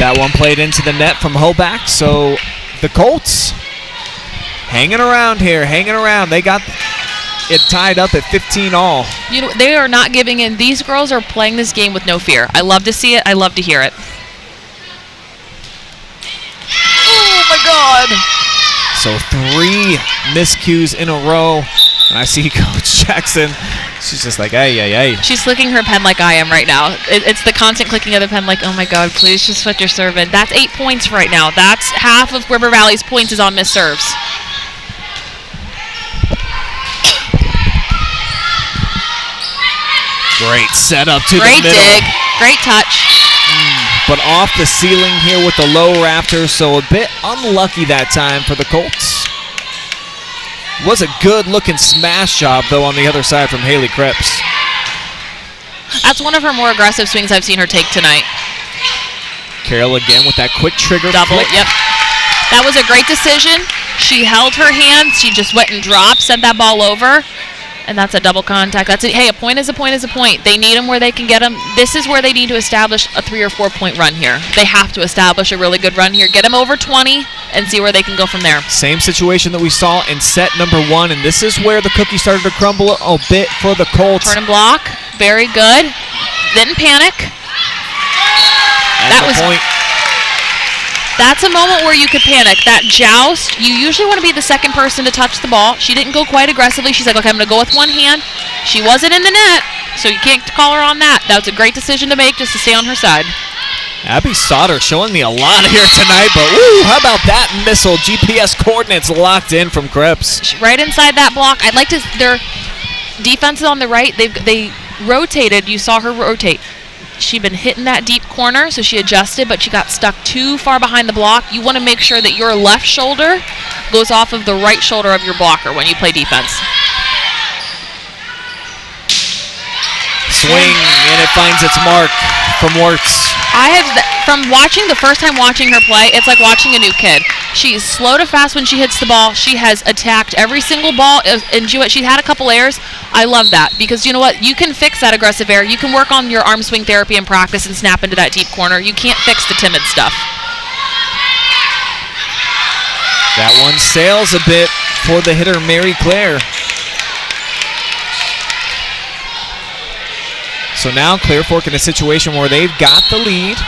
That one played into the net from Hoback, so the Colts hanging around here, They got it tied up at 15 all. You know, they are not giving in. These girls are playing this game with no fear. I love to see it. I love to hear it. Oh, my God. So 3 miscues in a row. And I see Coach Jackson. She's just like, ay. She's clicking her pen like I am right now. It's the constant clicking of the pen like, oh, my God, please just put your serve in. That's 8 points right now. That's half of River Valley's points is on missed serves. Great setup to the middle. Great dig. Great touch. But off the ceiling here with the low rafters, so a bit unlucky that time for the Colts. Was a good-looking smash job, though, on the other side from Haley Cripps. That's one of her more aggressive swings I've seen her take tonight. Carol again with that quick trigger double, flick. Yep. That was a great decision. She held her hand. She just went and dropped, sent that ball over. And that's a double contact. That's it. Hey, a point is a point is a point. They need them where they can get them. This is where they need to establish a 3 or 4 point run here. They have to establish a really good run here. Get them over 20 and see where they can go from there. Same situation that we saw in set number 1, and this is where the cookie started to crumble a bit for the Colts. Turn and block. Very good. Didn't panic. And that was point. That's a moment where you could panic. That joust, you usually want to be the second person to touch the ball. She didn't go quite aggressively. She's like, okay, I'm going to go with one hand. She wasn't in the net, so you can't call her on that. That was a great decision to make just to stay on her side. Abby Sauter showing me a lot here tonight, but woo, how about that missile? GPS coordinates locked in from Krebs. Right inside that block. I'd like to, their defense is on the right. They rotated. You saw her rotate. She'd been hitting that deep corner, so she adjusted, but she got stuck too far behind the block. You want to make sure that your left shoulder goes off of the right shoulder of your blocker when you play defense. Swing, and it finds its mark from Wirtz. From watching, the first time watching her play, it's like watching a new kid. She's slow to fast when she hits the ball. She has attacked every single ball, and she had a couple errors. I love that, because you know what? You can fix that aggressive error. You can work on your arm swing therapy in practice and snap into that deep corner. You can't fix the timid stuff. That one sails a bit for the hitter, Mary Claire. So now Clear Fork in a situation where they've got the lead.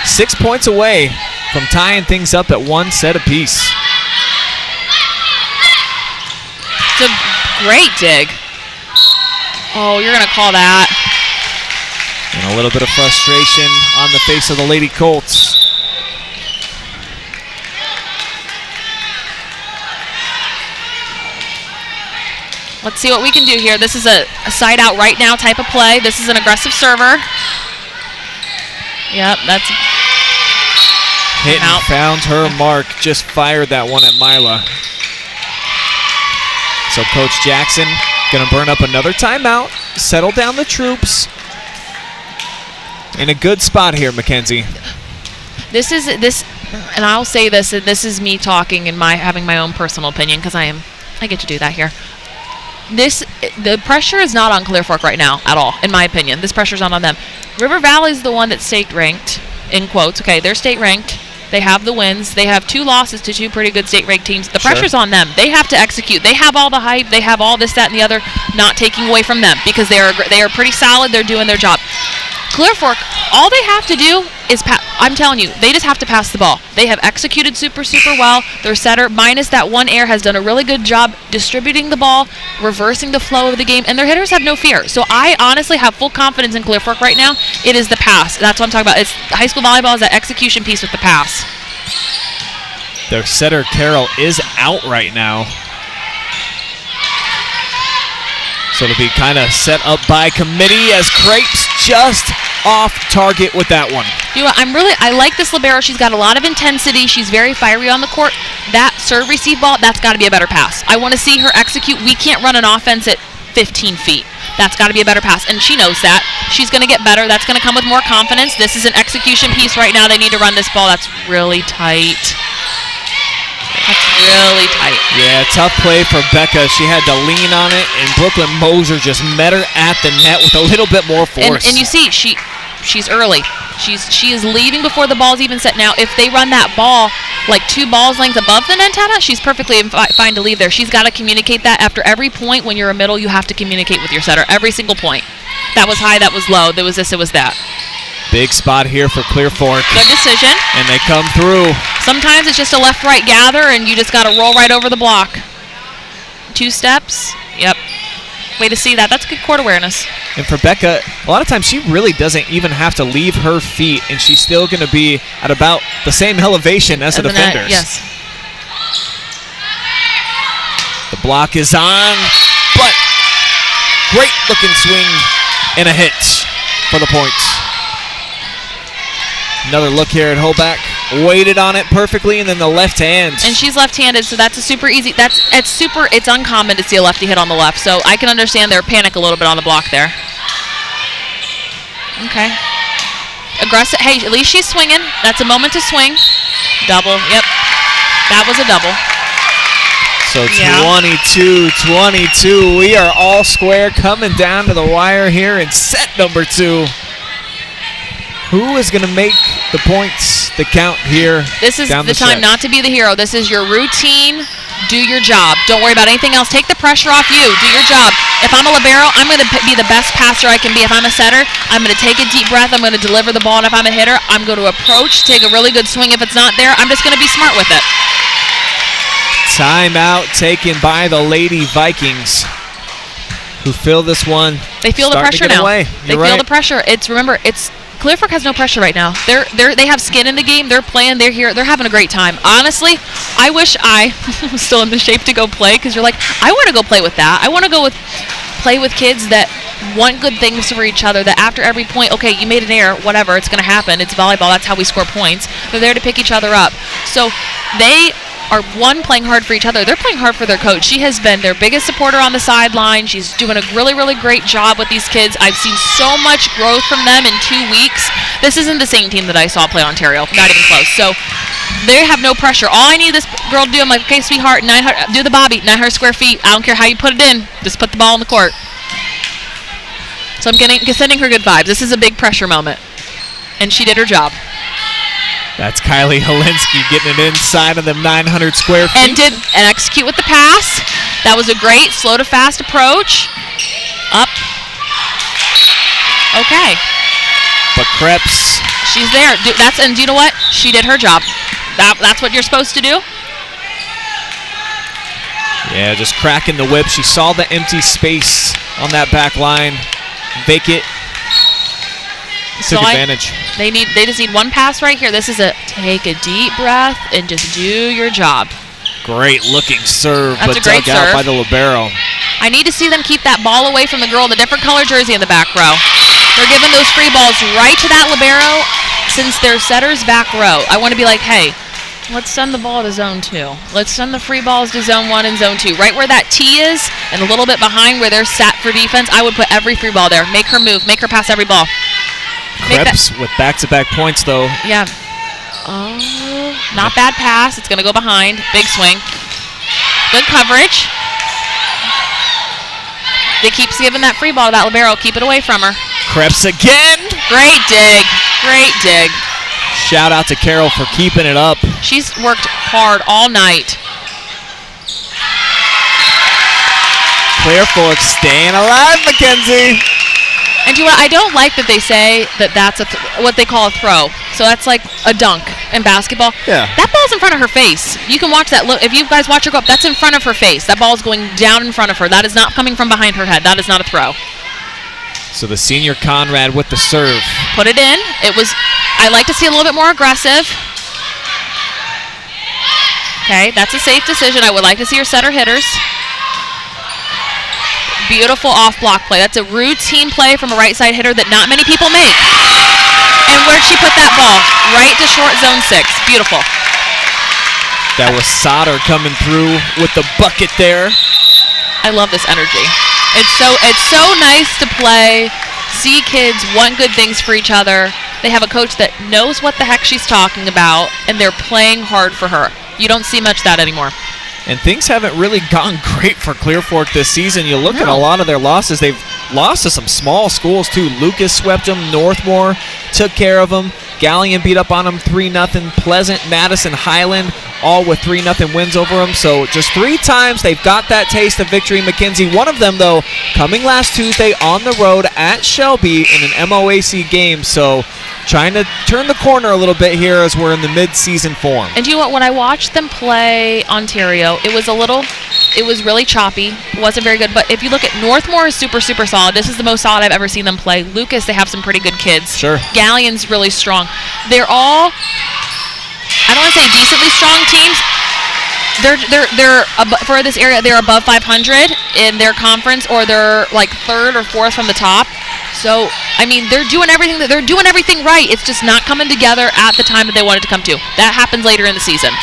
6 points away from tying things up at 1 set apiece. It's a great dig. Oh, you're going to call that. And a little bit of frustration on the face of the Lady Colts. Let's see what we can do here. This is a side out right now type of play. This is an aggressive server. Yep, that's hit and found her mark. Just fired that one at Mila. So Coach Jackson going to burn up another timeout, settle down the troops. In a good spot here, Mackenzie. This, and I'll say this, and this is me talking and having my own personal opinion, because I get to do that here. The pressure is not on Clear Fork right now at all, in my opinion. This pressure is not on them. River Valley is the one that's state ranked, in quotes. Okay, they're state ranked. They have the wins. They have 2 losses to 2 pretty good state ranked teams. The pressure's on them. They have to execute. They have all the hype. They have all this, that, and the other, not taking away from them, because they are pretty solid. They're doing their job. Clear Fork, all they have to do is I'm telling you, they just have to pass the ball. They have executed super, super well. Their setter, minus that one error, has done a really good job distributing the ball, reversing the flow of the game, and their hitters have no fear. So I honestly have full confidence in Clear Fork right now. It is the pass. That's what I'm talking about. It's high school volleyball is that execution piece with the pass. Their setter, Carol, is out right now. So it'll be kind of set up by committee as Crepes just off target with that one. You know, I like this libero. She's got a lot of intensity. She's very fiery on the court. That serve receive ball, that's got to be a better pass. I want to see her execute. We can't run an offense at 15 feet. That's got to be a better pass, and she knows that. She's going to get better. That's going to come with more confidence. This is an execution piece right now. They need to run this ball. That's really tight. That's really tight. Yeah, tough play for Becca. She had to lean on it, and Brooklyn Moser just met her at the net with a little bit more force. And you see, she's early. She is leaving before the ball's even set. Now, if they run that ball like 2 balls length above the antenna, she's perfectly fine to leave there. She's got to communicate that. After every point, when you're a middle, you have to communicate with your setter. Every single point. That was high, that was low, there was this, it was that. Big spot here for Clear Fork. Good decision. And they come through. Sometimes it's just a left-right gather, and you just got to roll right over the block. 2 steps. Yep. Way to see that. That's good court awareness. And for Becca, a lot of times she really doesn't even have to leave her feet, and she's still going to be at about the same elevation as the defenders. Yes. The block is on, but great-looking swing and a hit for the points. Another look here at Hoback. Waited on it perfectly, and then the left hand. And she's left-handed, so that's a super easy. It's uncommon to see a lefty hit on the left, so I can understand their panic a little bit on the block there. Okay. Aggressive. Hey, at least she's swinging. That's a moment to swing. Double. Yep. That was a double. So 22-22. We are all square coming down to the wire here in set number 2. Who is going to make the points that count here? This is the time not to be the hero. This is your routine. Do your job. Don't worry about anything else. Take the pressure off you. Do your job. If I'm a libero, I'm going to be the best passer I can be. If I'm a setter, I'm going to take a deep breath. I'm going to deliver the ball. And if I'm a hitter, I'm going to approach, take a really good swing. If it's not there, I'm just going to be smart with it. Timeout taken by the Lady Vikings, who feel this one. They feel the pressure now. They feel the pressure. Remember, it's Clear Fork has no pressure right now. They have skin in the game. They're playing. They're here. They're having a great time. Honestly, I wish I was still in the shape to go play, because you're like, I want to go play with that. I want to go play with kids that want good things for each other, that after every point, okay, you made an error, whatever, it's going to happen. It's volleyball. That's how we score points. They're there to pick each other up. So they are, one, playing hard for each other. They're playing hard for their coach. She has been their biggest supporter on the sideline. She's doing a really, really great job with these kids. I've seen so much growth from them in 2 weeks. This isn't the same team that I saw play Ontario. Not even close. So they have no pressure. All I need this girl to do, I'm like, okay, sweetheart, 900, do the Bobby, 900 square feet. I don't care how you put it in. Just put the ball in the court. So I'm sending her good vibes. This is a big pressure moment. And she did her job. That's Kylie Helinski getting it inside of them 900 square feet. And execute with the pass. That was a great slow to fast approach. Up. Okay. But Krebs. She's there. And do you know what? She did her job. That's what you're supposed to do. Yeah, just cracking the whip. She saw the empty space on that back line. Vacant. Took advantage. They just need one pass right here. This is take a deep breath and just do your job. Great looking serve, That's but a great dug out serve. by the libero. I need to see them keep that ball away from the girl in the different color jersey in the back row. They're giving those free balls right to that libero since they're setter's back row. I want to be like, hey, let's send the ball to zone 2. Let's send the free balls to zone 1 and zone 2. Right where that T is and a little bit behind where they're sat for defense, I would put every free ball there. Make her move. Make her pass every ball. Krebs with back-to-back points, though. Yeah. Oh, not bad pass. It's going to go behind. Big swing. Good coverage. They keep giving that free ball to that libero. Keep it away from her. Krebs again. Great dig. Great dig. Shout out to Carol for keeping it up. She's worked hard all night. Clear Fork staying alive, Mackenzie. And you know what? I don't like that they say that that's what they call a throw. So that's like a dunk in basketball. Yeah. That ball's in front of her face. You can watch that. Look, if you guys watch her go up, that's in front of her face. That ball's going down in front of her. That is not coming from behind her head. That is not a throw. So the senior Conrad with the serve. Put it in. I like to see a little bit more aggressive. Okay, that's a safe decision. I would like to see her setter hitters. Beautiful off-block play. That's a routine play from a right-side hitter that not many people make. And where'd she put that ball? Right to short zone 6. Beautiful. That was Sauter coming through with the bucket there. I love this energy. It's so nice to play, see kids want good things for each other. They have a coach that knows what the heck she's talking about, and they're playing hard for her. You don't see much of that anymore. And things haven't really gone great for Clear Fork this season. You look at a lot of their losses. They've lost to some small schools, too. Lucas swept them. Northmore took care of them. Galleon beat up on them 3-0. Pleasant, Madison, Highland, all with 3-0 wins over them. So just 3 times they've got that taste of victory. Mackenzie, one of them, though, coming last Tuesday on the road at Shelby in an MOAC game. So trying to turn the corner a little bit here as we're in the mid-season form. And you know what? When I watched them play Ontario, it was really choppy. It wasn't very good. But if you look at Northmore is super, super solid. This is the most solid I've ever seen them play. Lucas, they have some pretty good kids. Sure. Galleon's really strong. They're all, I don't want to say decently strong teams. They're for this area, they're above 500 in their conference, or they're like 3rd or 4th from the top. So, I mean, they're doing everything right. It's just not coming together at the time that they want it to come to. That happens later in the season.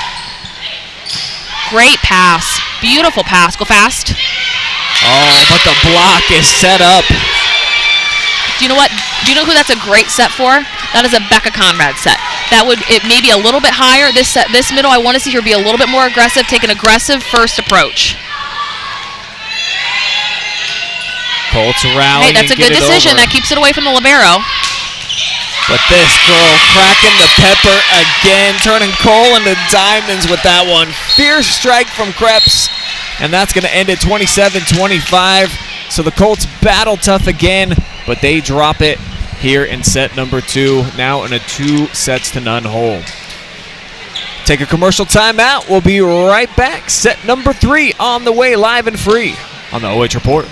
Great pass. Beautiful pass. Go fast. Oh, but the block is set up. Do you know what? Do you know who that's a great set for? That is a Becca Conrad set. It may be a little bit higher. This middle, I want to see her be a little bit more aggressive, take an aggressive first approach. Colts rally. Hey, that's a good decision. That keeps it away from the libero. But this girl cracking the pepper again, turning coal into diamonds with that one. Fierce strike from Krebs, and that's going to end at 27-25. So the Colts battle tough again, but they drop it here in set number 2, now in a 2-0 hole. Take a commercial timeout. We'll be right back. Set number 3 on the way, live and free on the OH Report.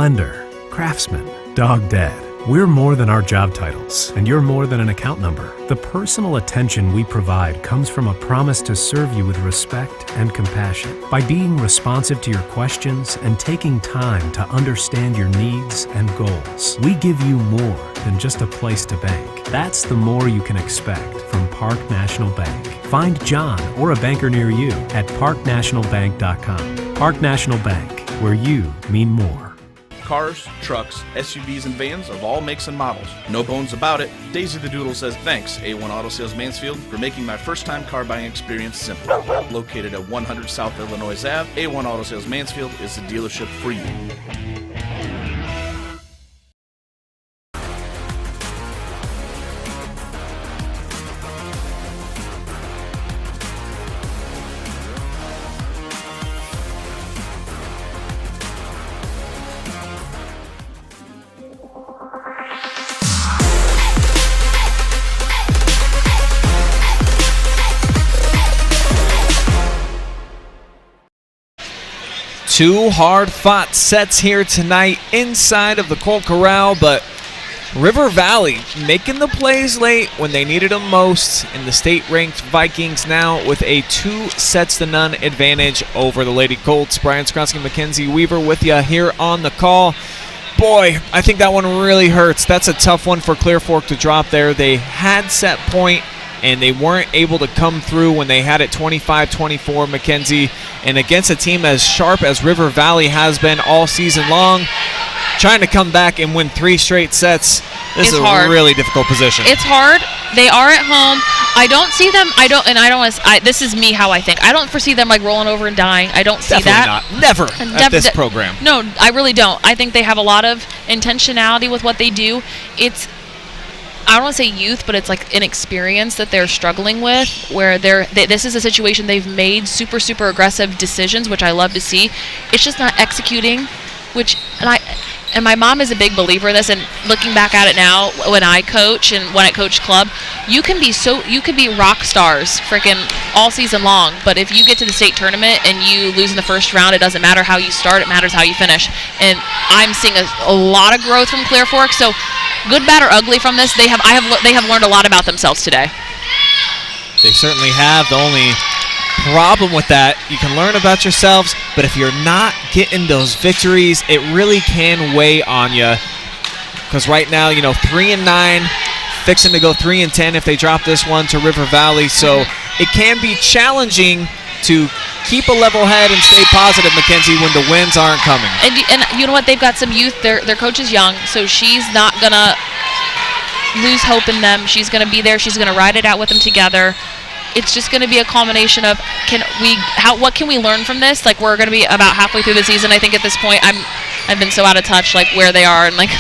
Blender, Craftsman, Dog Dead. We're more than our job titles, and you're more than an account number. The personal attention we provide comes from a promise to serve you with respect and compassion. By being responsive to your questions and taking time to understand your needs and goals, we give you more than just a place to bank. That's the more you can expect from Park National Bank. Find John or a banker near you at parknationalbank.com. Park National Bank, where you mean more. Cars, trucks, SUVs, and vans of all makes and models. No bones about it, Daisy the Doodle says thanks, A1 Auto Sales Mansfield, for making my first-time car buying experience simple. Located at 100 South Illinois Ave, A1 Auto Sales Mansfield is the dealership for you. Two hard-fought sets here tonight inside of the Colt Corral, but River Valley making the plays late when they needed them most, and the state-ranked Vikings now with a 2-0 advantage over the Lady Colts. Brian Skronsky, Mackenzie Weaver with you here on the call. Boy, I think that one really hurts. That's a tough one for Clear Fork to drop there. They had set point, and they weren't able to come through when they had it 25-24, Mackenzie. And against a team as sharp as River Valley has been all season long, trying to come back and win 3 straight sets, this is a really difficult position. It's hard. They are at home. I don't see them. This is me how I think. I don't foresee them like rolling over and dying. I don't see that. Definitely not. Never at this program. No, I really don't. I think they have a lot of intentionality with what they do. I don't want to say youth, but it's like inexperience that they're struggling with, where this is a situation they've made super, super aggressive decisions, which I love to see. It's just not executing, and my mom is a big believer in this, and looking back at it now, when I coach and when I coach club, you can be rock stars freaking all season long, but if you get to the state tournament and you lose in the first round, it doesn't matter how you start, it matters how you finish. And I'm seeing a lot of growth from Clear Fork, so good, bad, or ugly from this, they have learned a lot about themselves today. They certainly have. The only problem with that, you can learn about yourselves, but if you're not getting those victories, it really can weigh on you. Because right now, 3-9, fixing to go 3-10 if they drop this one to River Valley. So it can be challenging to keep a level head and stay positive, Mackenzie, when the wins aren't coming. And you know what? They've got some youth. Their coach is young, so she's not going to lose hope in them. She's going to be there. She's going to ride it out with them together. It's just going to be a culmination of what can we learn from this? Like, we're going to be about halfway through the season. I think at this point I've been so out of touch, like where they are and like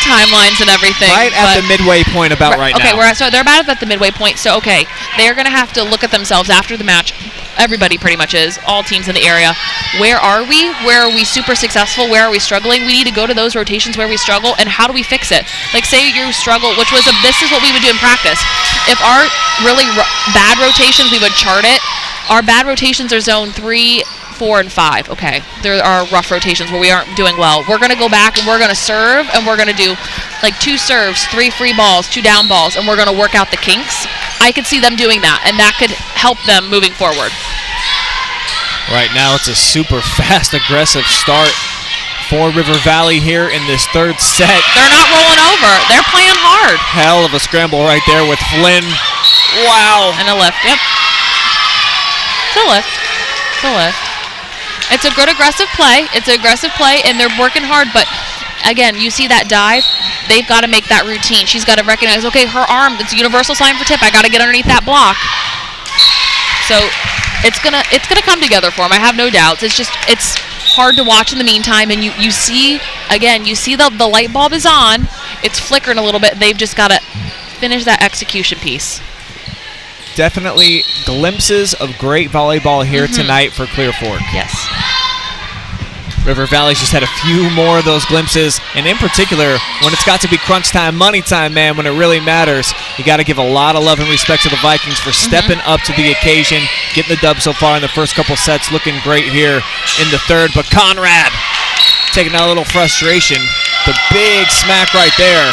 timelines and everything. At the midway point right now. Okay, so they're about at the midway point. So they're going to have to look at themselves after the match. Everybody pretty much is, all teams in the area. Where are we? Where are we super successful? Where are we struggling? We need to go to those rotations where we struggle, and how do we fix it? Like, say you struggle, this is what we would do in practice. If our really bad rotations, we would chart it. Our bad rotations are zone 3, 4, and 5. Okay, there are rough rotations where we aren't doing well. We're going to go back and we're going to serve, and we're going to do like 2 serves, 3 free balls, 2 down balls, and we're going to work out the kinks. I could see them doing that, and that could help them moving forward. Right now, it's a super fast, aggressive start for River Valley here in this third set. They're not rolling over. They're playing hard. Hell of a scramble right there with Flynn. Wow. And a lift, yep. It's a lift. It's a good aggressive play. And they're working hard, but again, you see that dive, they've got to make that routine. She's got to recognize, okay, her arm, it's a universal sign for tip. I got to get underneath that block. So it's gonna come together for them. I have no doubts. It's hard to watch in the meantime, and you see the light bulb is on. It's flickering a little bit. They've just got to finish that execution piece. Definitely glimpses of great volleyball here tonight for Clear Fork. Yes. River Valley's just had a few more of those glimpses, and in particular, when it's got to be crunch time, money time, man, when it really matters, you got to give a lot of love and respect to the Vikings for stepping up to the occasion, getting the dub so far in the first couple sets, looking great here in the third. But Conrad taking out a little frustration. The big smack right there.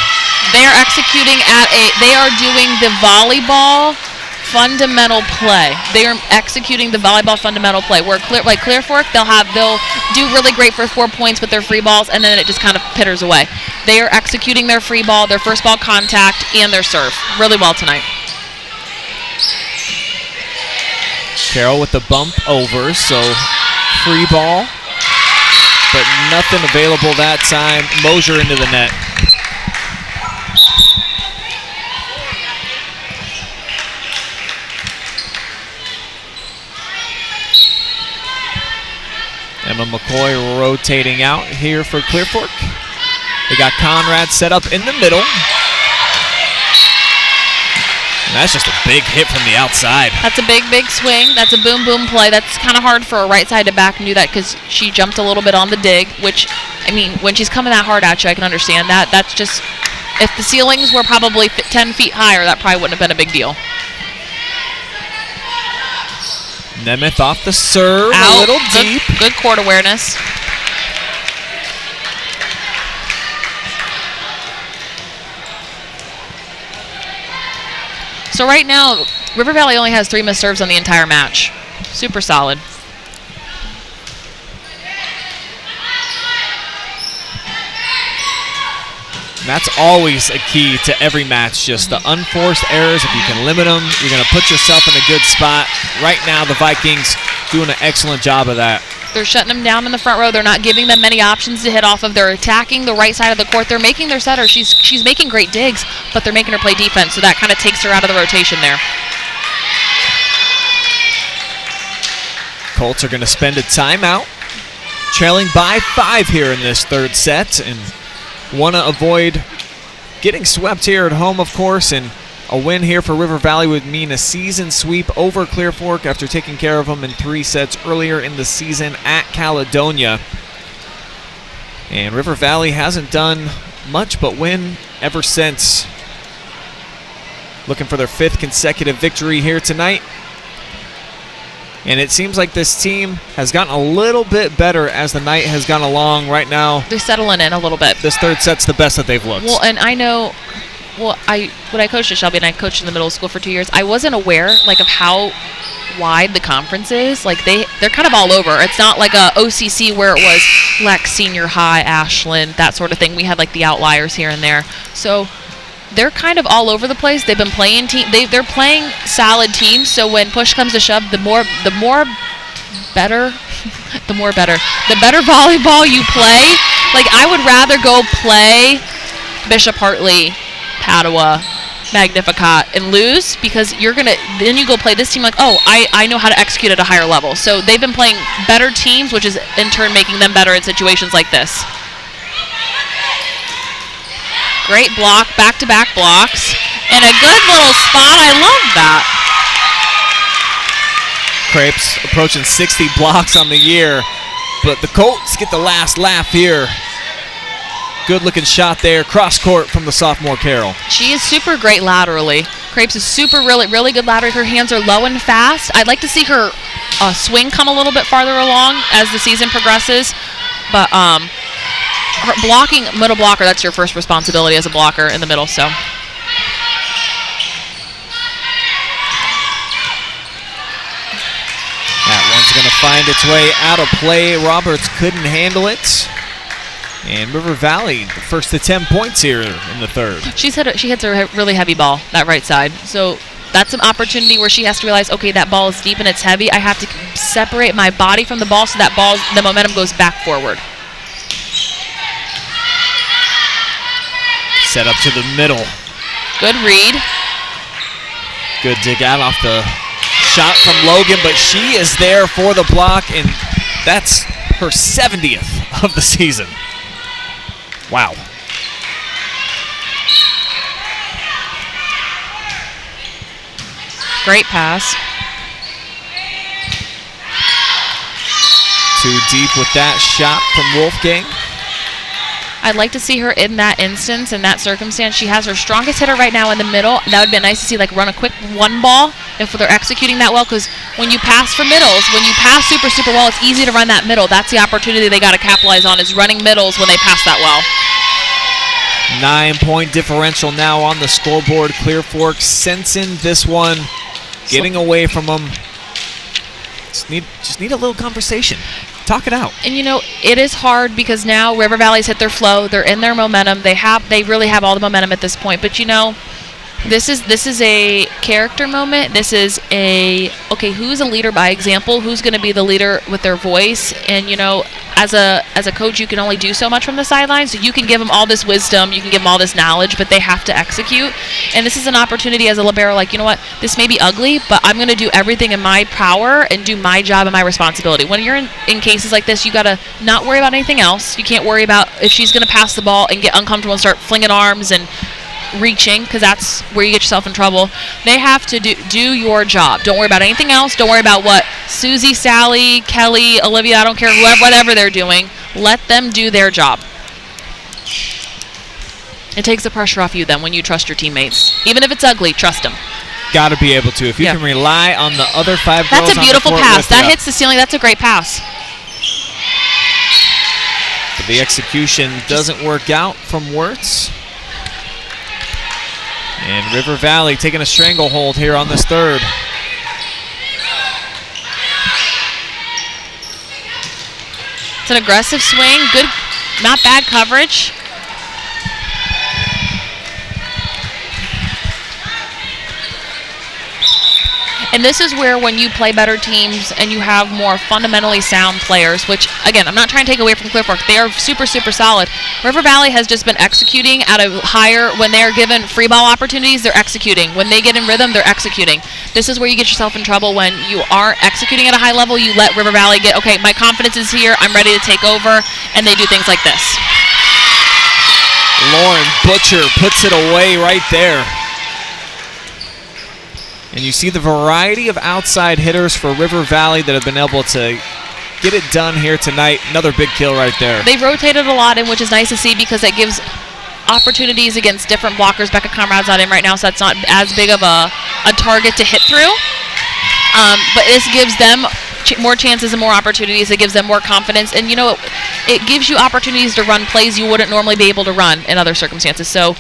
They are executing they are doing the volleyball fundamental play. They are executing the volleyball fundamental play. Where Clear Fork, they'll do really great for 4 points with their free balls, and then it just kind of pitters away. They are executing their free ball, their first ball contact, and their serve really well tonight. Carroll with the bump over, so free ball, but nothing available that time. Mosier into the net. Emma McCoy rotating out here for Clear Fork. They got Conrad set up in the middle. And that's just a big hit from the outside. That's a big swing. That's a boom play. That's kind of hard for a right side to back and do that because she jumped a little bit on the dig, which, I mean, when she's coming that hard at you, I can understand that. That's just, if the ceilings were probably 10 feet higher, that probably wouldn't have been a big deal. Nemeth off the serve, Out. a little deep. Good court awareness. So right now, River Valley only has 3 missed serves on the entire match. Super solid. And that's always a key to every match, just the unforced errors. If you can limit them, you're going to put yourself in a good spot. Right now, the Vikings doing an excellent job of that. They're shutting them down in the front row. They're not giving them many options to hit off of. They're attacking the right side of the court. They're making their setter. She's making great digs, but they're making her play defense, so that kind of takes her out of the rotation there. Colts are going to spend a timeout, trailing by 5 here in this third set, and want to avoid getting swept here at home, of course, and a win here for River Valley would mean a season sweep over Clear Fork after taking care of them in 3 sets earlier in the season at Caledonia. And River Valley hasn't done much but win ever since. Looking for their 5th consecutive victory here tonight. And it seems like this team has gotten a little bit better as the night has gone along. Right now, they're settling in a little bit. This third set's the best that they've looked. Well, and I know, when I coached at Shelby and I coached in the middle school for 2 years, I wasn't aware of how wide the conference is. They're kind of all over. It's not like a OCC where it was Lex, Senior High, Ashland, that sort of thing. We had the outliers here and there. So they're kind of all over the place. They've been playing they're playing solid teams. So when push comes to shove, the better volleyball you play. I would rather go play Bishop Hartley, Padua, Magnificat, and lose, because then you go play this team I know how to execute at a higher level. So they've been playing better teams, which is in turn making them better in situations like this. Great block, back-to-back blocks, and a good little spot. I love that. Crepes approaching 60 blocks on the year, but the Colts get the last laugh here. Good looking shot there, cross court from the sophomore Carroll. She is super great laterally. Crepes is really good laterally. Her hands are low and fast. I'd like to see her swing come a little bit farther along as the season progresses, but her blocking, middle blocker, that's your first responsibility as a blocker in the middle. So that one's going to find its way out of play. Roberts couldn't handle it. And River Valley, the first to 10 points here in the third. She hits a really heavy ball, that right side. So that's an opportunity where she has to realize, okay, that ball is deep and it's heavy. I have to separate my body from the ball so that the momentum goes back forward. Set up to the middle. Good read. Good dig out off the shot from Logan, but she is there for the block, and that's her 70th of the season. Wow. Great pass. Too deep with that shot from Wolfgang. I'd like to see her in that instance, in that circumstance. She has her strongest hitter right now in the middle. That would be nice to see, like, run a quick one ball if they're executing that well, because when you pass for middles, when you pass super, super well, it's easy to run that middle. That's the opportunity they got to capitalize on, is running middles when they pass that well. 9-point differential now on the scoreboard. Clear Fork sensing this one, getting away from them. Just need a little conversation. Talk it out. And it is hard because now River Valley's hit their flow. They're in their momentum. They really have all the momentum at this point. But this is a character moment. This is who's a leader by example? Who's going to be the leader with their voice? And as a coach, you can only do so much from the sidelines. So you can give them all this wisdom, you can give them all this knowledge, but they have to execute. And this is an opportunity as a libero, like, this may be ugly, but I'm going to do everything in my power and do my job and my responsibility. When you're in cases like this, you got to not worry about anything else. You can't worry about if she's going to pass the ball and get uncomfortable and start flinging arms and reaching, because that's where you get yourself in trouble. They have to do your job. Don't worry about anything else. Don't worry about what Susie, Sally, Kelly, Olivia, I don't care, whatever they're doing. Let them do their job. It takes the pressure off you then when you trust your teammates. Even if it's ugly, trust them. Got to be able to. If you can rely on the other 5 girls. That's a beautiful pass. That hits the ceiling. That's a great pass. But the execution doesn't work out from Wirtz. And River Valley taking a stranglehold here on this third. It's an aggressive swing. Good, not bad coverage. And this is where when you play better teams and you have more fundamentally sound players, which, again, I'm not trying to take away from Clear Fork. They are super, super solid. River Valley has just been executing at a higher, when they're given free ball opportunities, they're executing. When they get in rhythm, they're executing. This is where you get yourself in trouble when you aren't executing at a high level. You let River Valley get, okay, my confidence is here, I'm ready to take over, and they do things like this. Lauren Butcher puts it away right there. And you see the variety of outside hitters for River Valley that have been able to get it done here tonight. Another big kill right there. They've rotated a lot, and which is nice to see because it gives opportunities against different blockers. Becca Conrad's not in right now, so that's not as big of a target to hit through. But this gives them more chances and more opportunities. It gives them more confidence. And, it gives you opportunities to run plays you wouldn't normally be able to run in other circumstances. So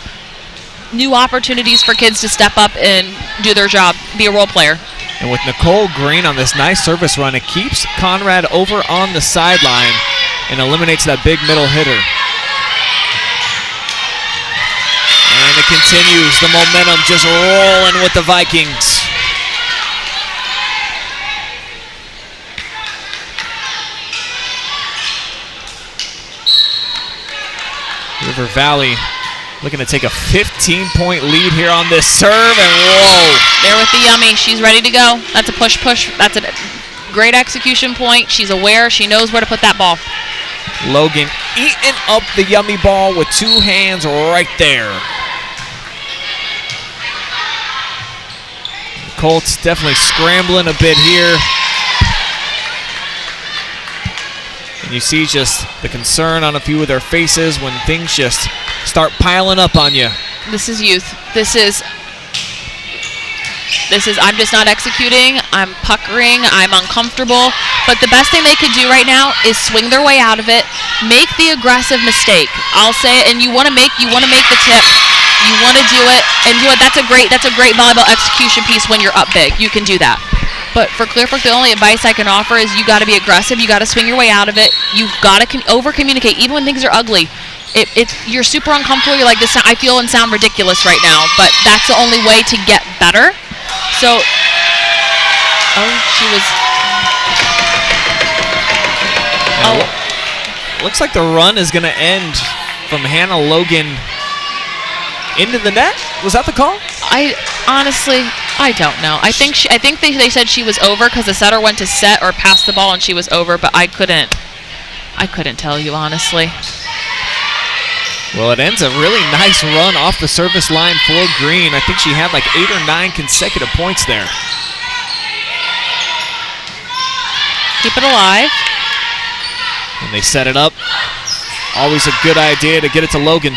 new opportunities for kids to step up and do their job, be a role player. And with Nicole Green on this nice service run, it keeps Conrad over on the sideline and eliminates that big middle hitter. And it continues, the momentum just rolling with the Vikings. River Valley looking to take a 15-point lead here on this serve, and whoa. There with the yummy. She's ready to go. That's a push. That's a great execution point. She's aware. She knows where to put that ball. Logan eating up the yummy ball with 2 hands right there. The Colts definitely scrambling a bit here. And you see just the concern on a few of their faces when things just start piling up on you. This is youth. This is I'm just not executing. I'm puckering. I'm uncomfortable. But the best thing they could do right now is swing their way out of it. Make the aggressive mistake. I'll say it. And you want to make the tip. You want to do it and do it. That's a great volleyball execution piece when you're up big. You can do that. But for Clear Fork, the only advice I can offer is you got to be aggressive. You got to swing your way out of it. You've got to over-communicate, even when things are ugly. You're super uncomfortable. You're like, this. I feel and sound ridiculous right now, but that's the only way to get better. So, looks like the run is going to end from Hannah Logan into the net. Was that the call? I don't know. I think they said she was over because the setter went to set or pass the ball and she was over, but I couldn't tell you honestly. Well, it ends a really nice run off the service line for Green. I think she had like 8 or 9 consecutive points there. Keep it alive. And they set it up. Always a good idea to get it to Logan.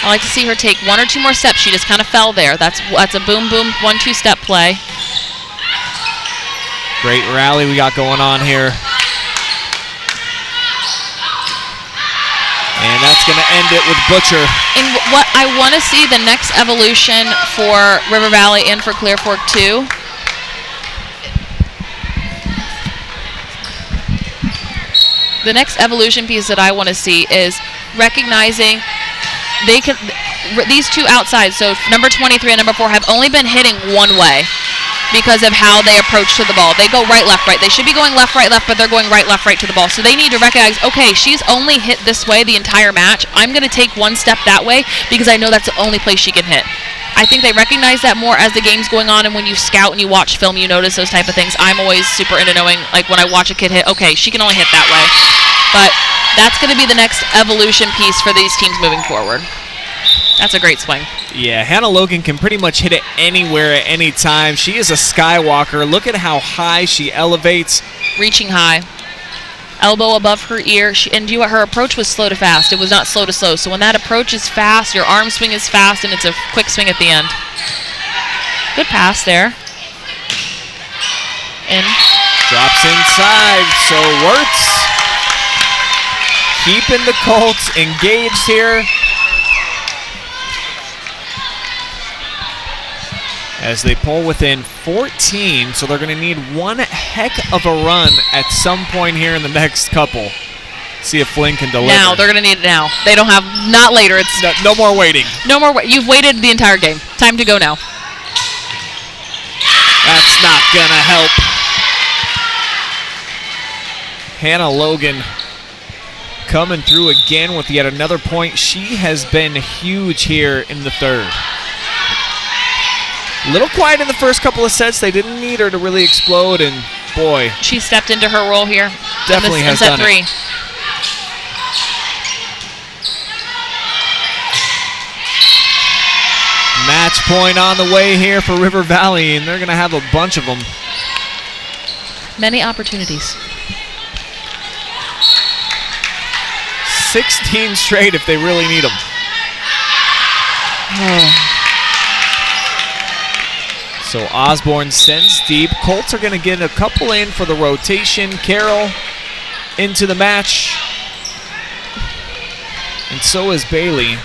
I like to see her take 1 or 2 more steps. She just kind of fell there. That's a boom, boom, 1-2 step play. Great rally we got going on here. And that's going to end it with Butcher. And what I want to see the next evolution for River Valley and for Clear Fork too. The next evolution piece that I want to see is recognizing these two outsides, so number 23 and number 4, have only been hitting one way because of how they approach to the ball. They go right, left, right. They should be going left, right, left, but they're going right, left, right to the ball. So they need to recognize, okay, she's only hit this way the entire match. I'm going to take 1 step that way because I know that's the only place she can hit. I think they recognize that more as the game's going on, and when you scout and you watch film, you notice those type of things. I'm always super into knowing, like when I watch a kid hit, okay, she can only hit that way. But that's going to be the next evolution piece for these teams moving forward. That's a great swing. Yeah, Hannah Logan can pretty much hit it anywhere at any time. She is a skywalker. Look at how high she elevates. Reaching high. Elbow above her ear. Her approach was slow to fast. It was not slow to slow. So when that approach is fast, your arm swing is fast, and it's a quick swing at the end. Good pass there. In. Drops inside. So Wirtz keeping the Colts engaged here. As they pull within 14, so they're going to need one heck of a run at some point here in the next couple. See if Flynn can deliver. Now, they're going to need it now. They don't have, not later. It's no more waiting. No more you've waited the entire game. Time to go now. That's not going to help. Hannah Logan coming through again with yet another point. She has been huge here in the third. A little quiet in the first couple of sets. They didn't need her to really explode, and boy. She stepped into her role here. Definitely has done it. Match point on the way here for River Valley, and they're going to have a bunch of them. Many opportunities. 16 straight if they really need them. Oh. So Osborne sends deep. Colts are going to get a couple in for the rotation. Carroll into the match. And so is Bailey.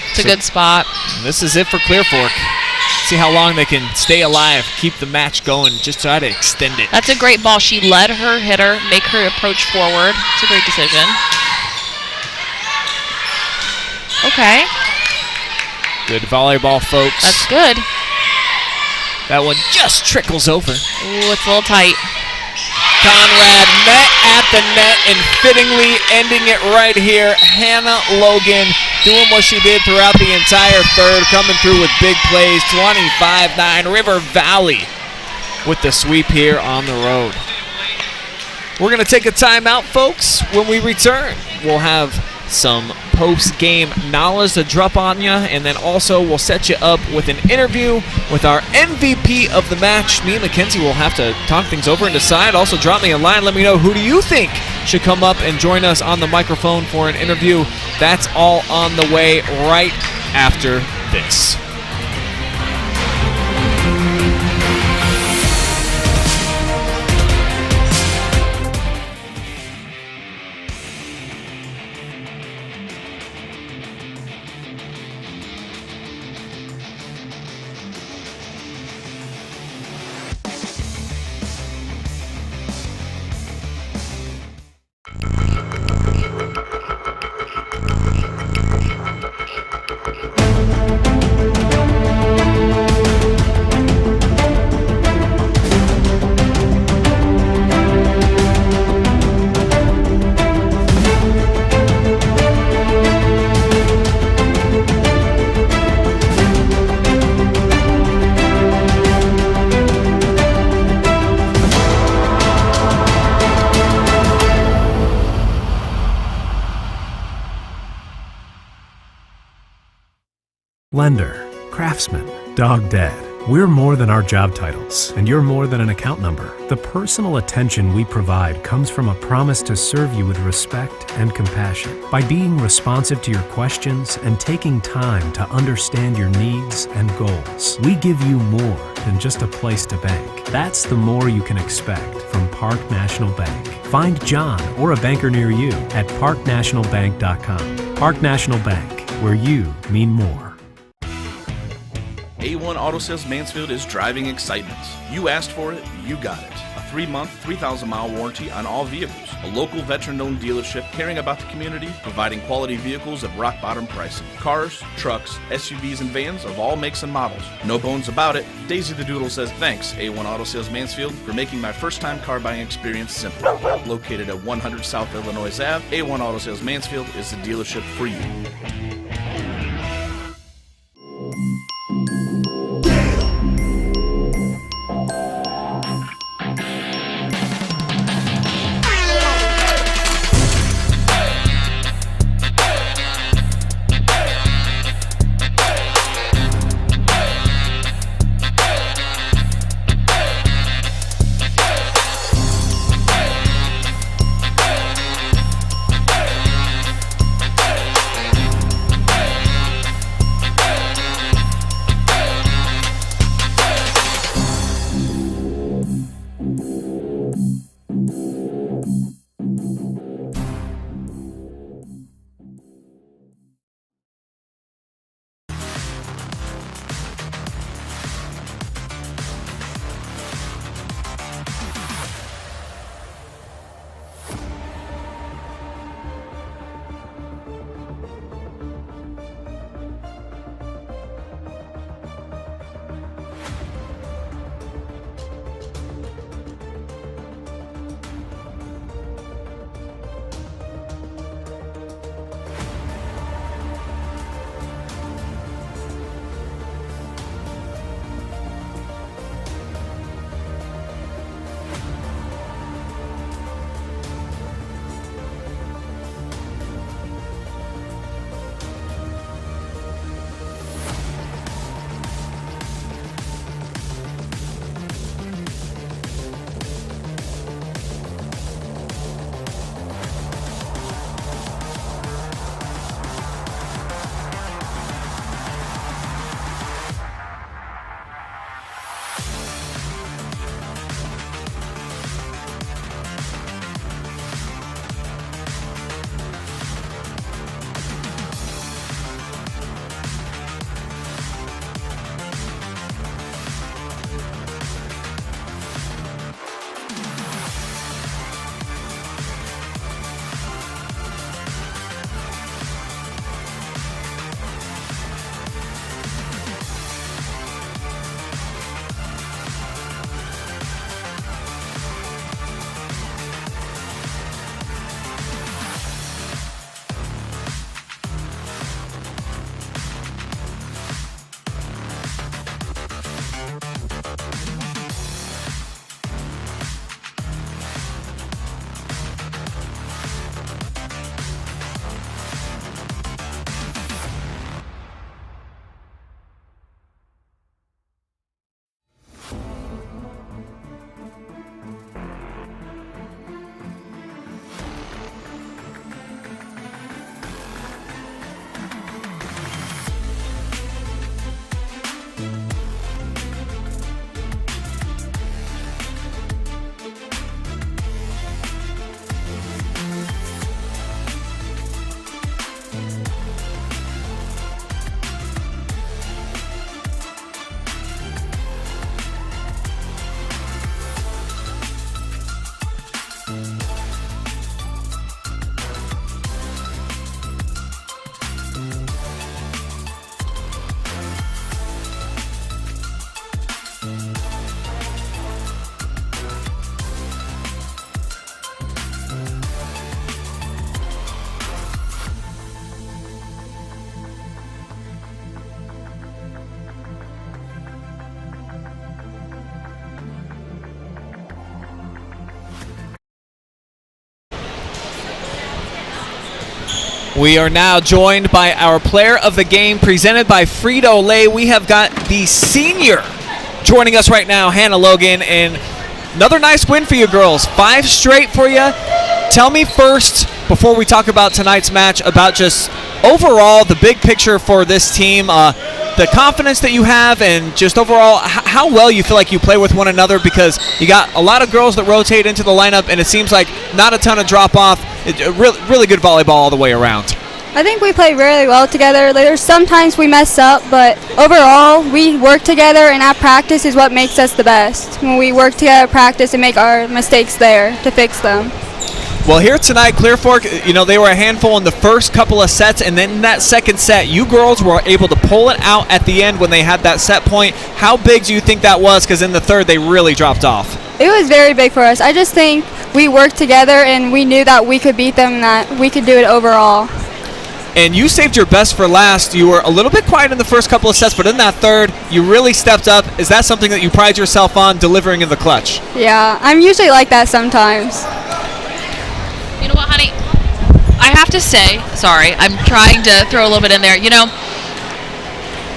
It's a good spot. This is it for Clear Fork. See how long they can stay alive, keep the match going, just try to extend it. That's a great ball. She let her hitter make her approach forward. It's a great decision. Okay. Good volleyball, folks. That's good. That one just trickles over. Ooh, it's a little tight. Conrad met at the net and fittingly ending it right here. Hannah Logan doing what she did throughout the entire third, coming through with big plays. 25-9, River Valley with the sweep here on the road. We're going to take a timeout, folks. When we return, we'll have some post-game knowledge to drop on you, and then also we'll set you up with an interview with our MVP of the match. Me and Mackenzie will have to talk things over and decide. Also, drop me a line. Let me know, who do you think should come up and join us on the microphone for an interview? That's all on the way right after this. Lender, craftsman, dog dead. We're more than our job titles, and you're more than an account number. The personal attention we provide comes from a promise to serve you with respect and compassion. By being responsive to your questions and taking time to understand your needs and goals, we give you more than just a place to bank. That's the more you can expect from Park National Bank. Find John or a banker near you at parknationalbank.com. Park National Bank, where you mean more. A1 Auto Sales Mansfield is driving excitement. You asked for it, you got it. A 3-month, 3,000-mile warranty on all vehicles. A local veteran-owned dealership caring about the community, providing quality vehicles at rock-bottom pricing. Cars, trucks, SUVs, and vans of all makes and models. No bones about it. Daisy the Doodle says, thanks, A1 Auto Sales Mansfield, for making my first-time car buying experience simple. Located at 100 South Illinois Ave, A1 Auto Sales Mansfield is the dealership for you. We are now joined by our player of the game presented by Frito-Lay. We have got the senior joining us right now, Hannah Logan, and another nice win for you girls. 5 straight for you. Tell me first, before we talk about tonight's match, about just overall the big picture for this team, the confidence that you have, and just overall how well you feel like you play with one another, because you got a lot of girls that rotate into the lineup, and it seems like not a ton of drop-off. Really good volleyball all the way around. I think we play really well together. There's sometimes we mess up, but overall we work together, and at practice is what makes us the best. When we work together at practice and make our mistakes there to fix them. Well, here tonight, Clear Fork, they were a handful in the first couple of sets, and then in that second set, you girls were able to pull it out at the end when they had that set point. How big do you think that was? Because in the third, they really dropped off. It was very big for us. I just think we worked together, and we knew that we could beat them and that we could do it overall. And you saved your best for last. You were a little bit quiet in the first couple of sets, but in that third, you really stepped up. Is that something that you pride yourself on, delivering in the clutch? Yeah, I'm usually like that sometimes. You know what, honey? I have to say, sorry, I'm trying to throw a little bit in there.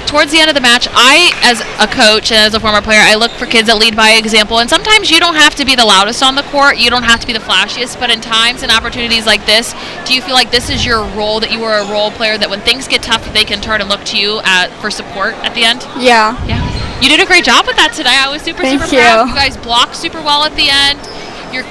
Towards the end of the match, I, as a coach and as a former player, I look for kids that lead by example. And sometimes you don't have to be the loudest on the court. You don't have to be the flashiest. But in times and opportunities like this, do you feel like this is your role, that you were a role player, that when things get tough, they can turn and look to you for support at the end? Yeah. Yeah. You did a great job with that today. I was super proud. You guys blocked super well at the end.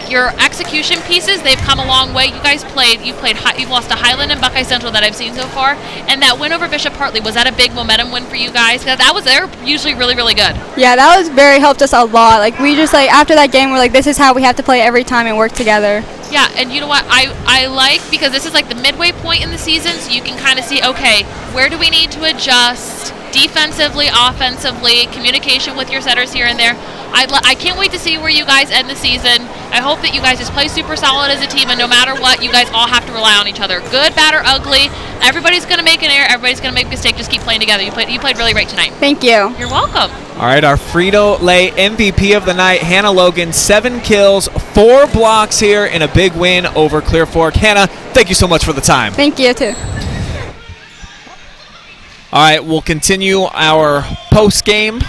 Your execution pieces, they've come a long way. You've lost to Highland and Buckeye Central that I've seen so far, and that win over Bishop Hartley, was that a big momentum win for you guys? Because they're usually really, really good. Yeah, that was helped us a lot. We just after that game, we're this is how we have to play every time and work together. Yeah, and you know what I like, because this is the midway point in the season, so you can kind of see, okay, where do we need to adjust defensively, offensively, communication with your setters here and there. I can't wait to see where you guys end the season. I hope that you guys just play super solid as a team, and no matter what, you guys all have to rely on each other. Good, bad, or ugly, everybody's going to make an error, everybody's going to make a mistake. Just keep playing together. You played really great tonight. Thank you. You're welcome. All right, our Frito-Lay MVP of the night, Hannah Logan, 7 kills, 4 blocks here in a big win over Clear Fork. Hannah, thank you so much for the time. Thank you, too. All right, we'll continue our post-game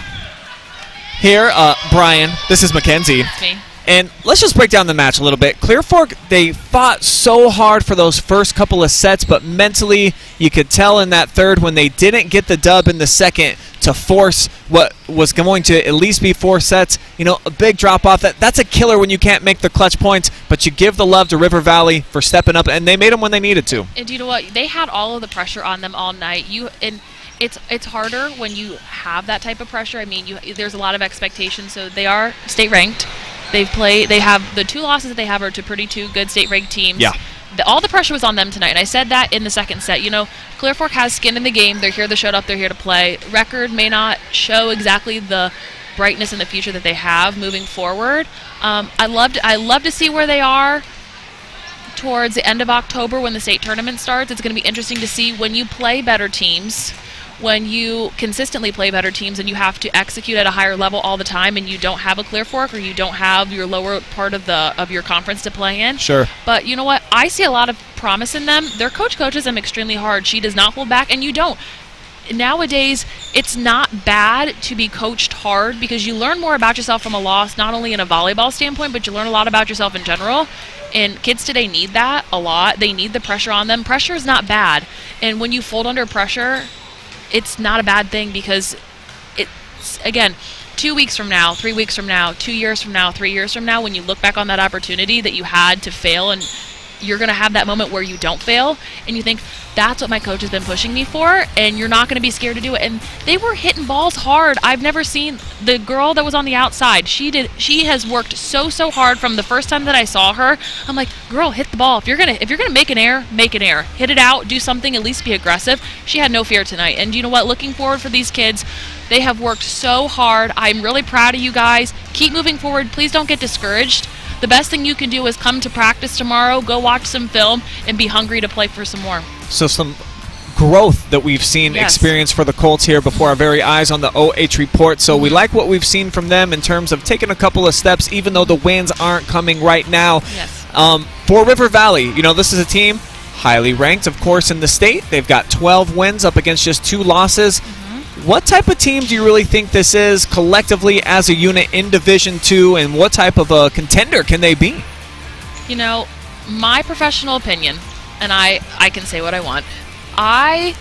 here. Brian, this is Mackenzie. That's me. And let's just break down the match a little bit. Clear Fork, they fought so hard for those first couple of sets, but mentally you could tell in that third when they didn't get the dub in the second to force what was going to at least be 4 sets, a big drop-off. That's a killer when you can't make the clutch points, but you give the love to River Valley for stepping up, and they made them when they needed to. And you know what? They had all of the pressure on them all night. It's harder when you have that type of pressure. I mean, there's a lot of expectations. So they are state ranked. They have the 2 losses that they have are to pretty 2 good state ranked teams. Yeah. All the pressure was on them tonight, and I said that in the second set. Clear Fork has skin in the game. They're here to show up. They're here to play. Record may not show exactly the brightness in the future that they have moving forward. I love to see where they are towards the end of October when the state tournament starts. It's going to be interesting to see when you play better teams, when you consistently play better teams and you have to execute at a higher level all the time, and you don't have a Clear Fork, or you don't have your lower part of your conference to play in. Sure. But you know what? I see a lot of promise in them. Their coach coaches them extremely hard. She does not hold back, and you don't. Nowadays, it's not bad to be coached hard, because you learn more about yourself from a loss, not only in a volleyball standpoint, but you learn a lot about yourself in general. And kids today need that a lot. They need the pressure on them. Pressure is not bad. And when you fold under pressure, it's not a bad thing, because it's, again, 2 weeks from now, 3 weeks from now, 2 years from now, 3 years from now, when you look back on that opportunity that you had to fail, and you're going to have that moment where you don't fail, and you think, that's what my coach has been pushing me for, and you're not going to be scared to do it. And they were hitting balls hard. I've never seen the girl that was on the outside. She has worked so hard from the first time that I saw her. I'm like, girl, hit the ball. If you're gonna make an error, make an error. Hit it out, do something, at least be aggressive. She had no fear tonight. And you know what? Looking forward for these kids. They have worked so hard. I'm really proud of you guys. Keep moving forward. Please don't get discouraged. The best thing you can do is come to practice tomorrow, go watch some film, and be hungry to play for some more. So some growth that we've seen experience for the Colts here before our very eyes on the OH report. So we like what we've seen from them in terms of taking a couple of steps, even though the wins aren't coming right now. Yes. For River Valley, this is a team highly ranked, of course, in the state. They've got 12 wins up against just 2 losses. What type of team do you really think this is collectively as a unit in Division II, and what type of a contender can they be? You know, my professional opinion, and I can say what I want. I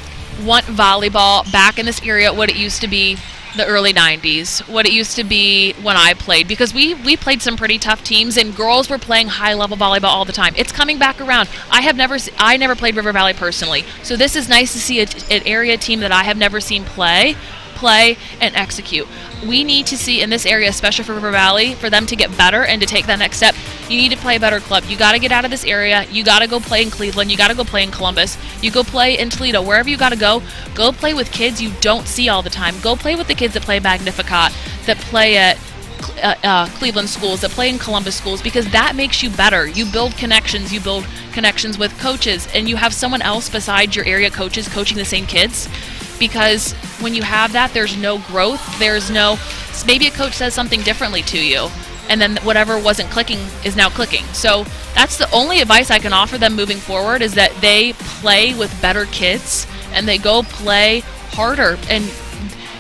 want volleyball back in this area, what it used to be the early 90s, what it used to be when I played, because we played some pretty tough teams and girls were playing high-level volleyball all the time. It's coming back around. I never played River Valley personally, so this is nice to see an area team that I have never seen play and execute. We need to see in this area, especially for River Valley, for them to get better and to take that next step. You need to play a better club. You got to get out of this area. You got to go play in Cleveland. You got to go play in Columbus. You go play in Toledo. Wherever you got to go play with kids you don't see all the time. Go play with the kids that play Magnificat, that play at Cleveland schools, that play in Columbus schools, because that makes you better. You build connections. You build connections with coaches, and you have someone else besides your area coaches coaching the same kids. Because when you have that, there's no growth. Maybe a coach says something differently to you, and then whatever wasn't clicking is now clicking. So that's the only advice I can offer them moving forward, is that they play with better kids and they go play harder. And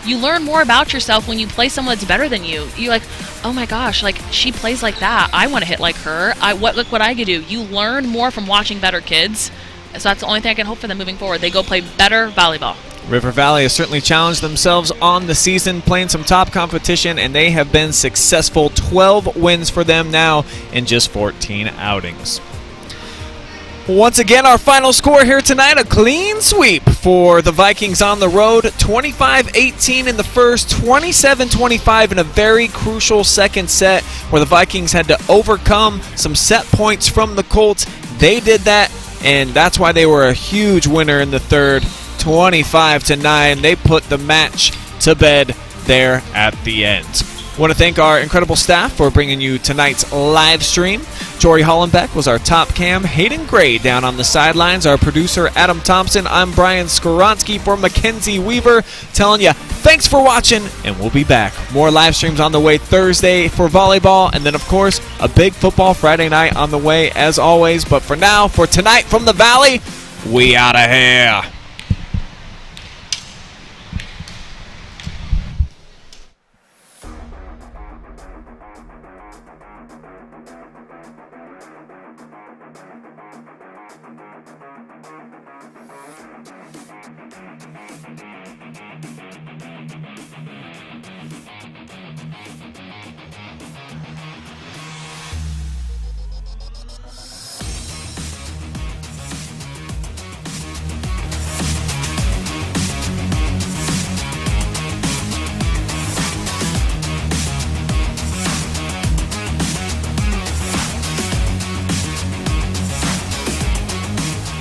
you learn more about yourself when you play someone that's better than you. You're like, oh my gosh, like she plays like that. I want to hit like her. Look what I could do. You learn more from watching better kids. So that's the only thing I can hope for them moving forward. They go play better volleyball. River Valley has certainly challenged themselves on the season, playing some top competition, and they have been successful. 12 wins for them now in just 14 outings. Once again, our final score here tonight, a clean sweep for the Vikings on the road. 25-18 in the first, 27-25 in a very crucial second set where the Vikings had to overcome some set points from the Colts. They did that, and that's why they were a huge winner in the third. 25-9. They put the match to bed there at the end. I want to thank our incredible staff for bringing you tonight's live stream. Jory Hollenbeck was our top cam. Hayden Gray down on the sidelines. Our producer, Adam Thompson. I'm Brian Skoronsky for Mackenzie Weaver, telling you thanks for watching, and we'll be back. More live streams on the way Thursday for volleyball, and then, of course, a big football Friday night on the way as always. But for now, for tonight from the Valley, we out of here.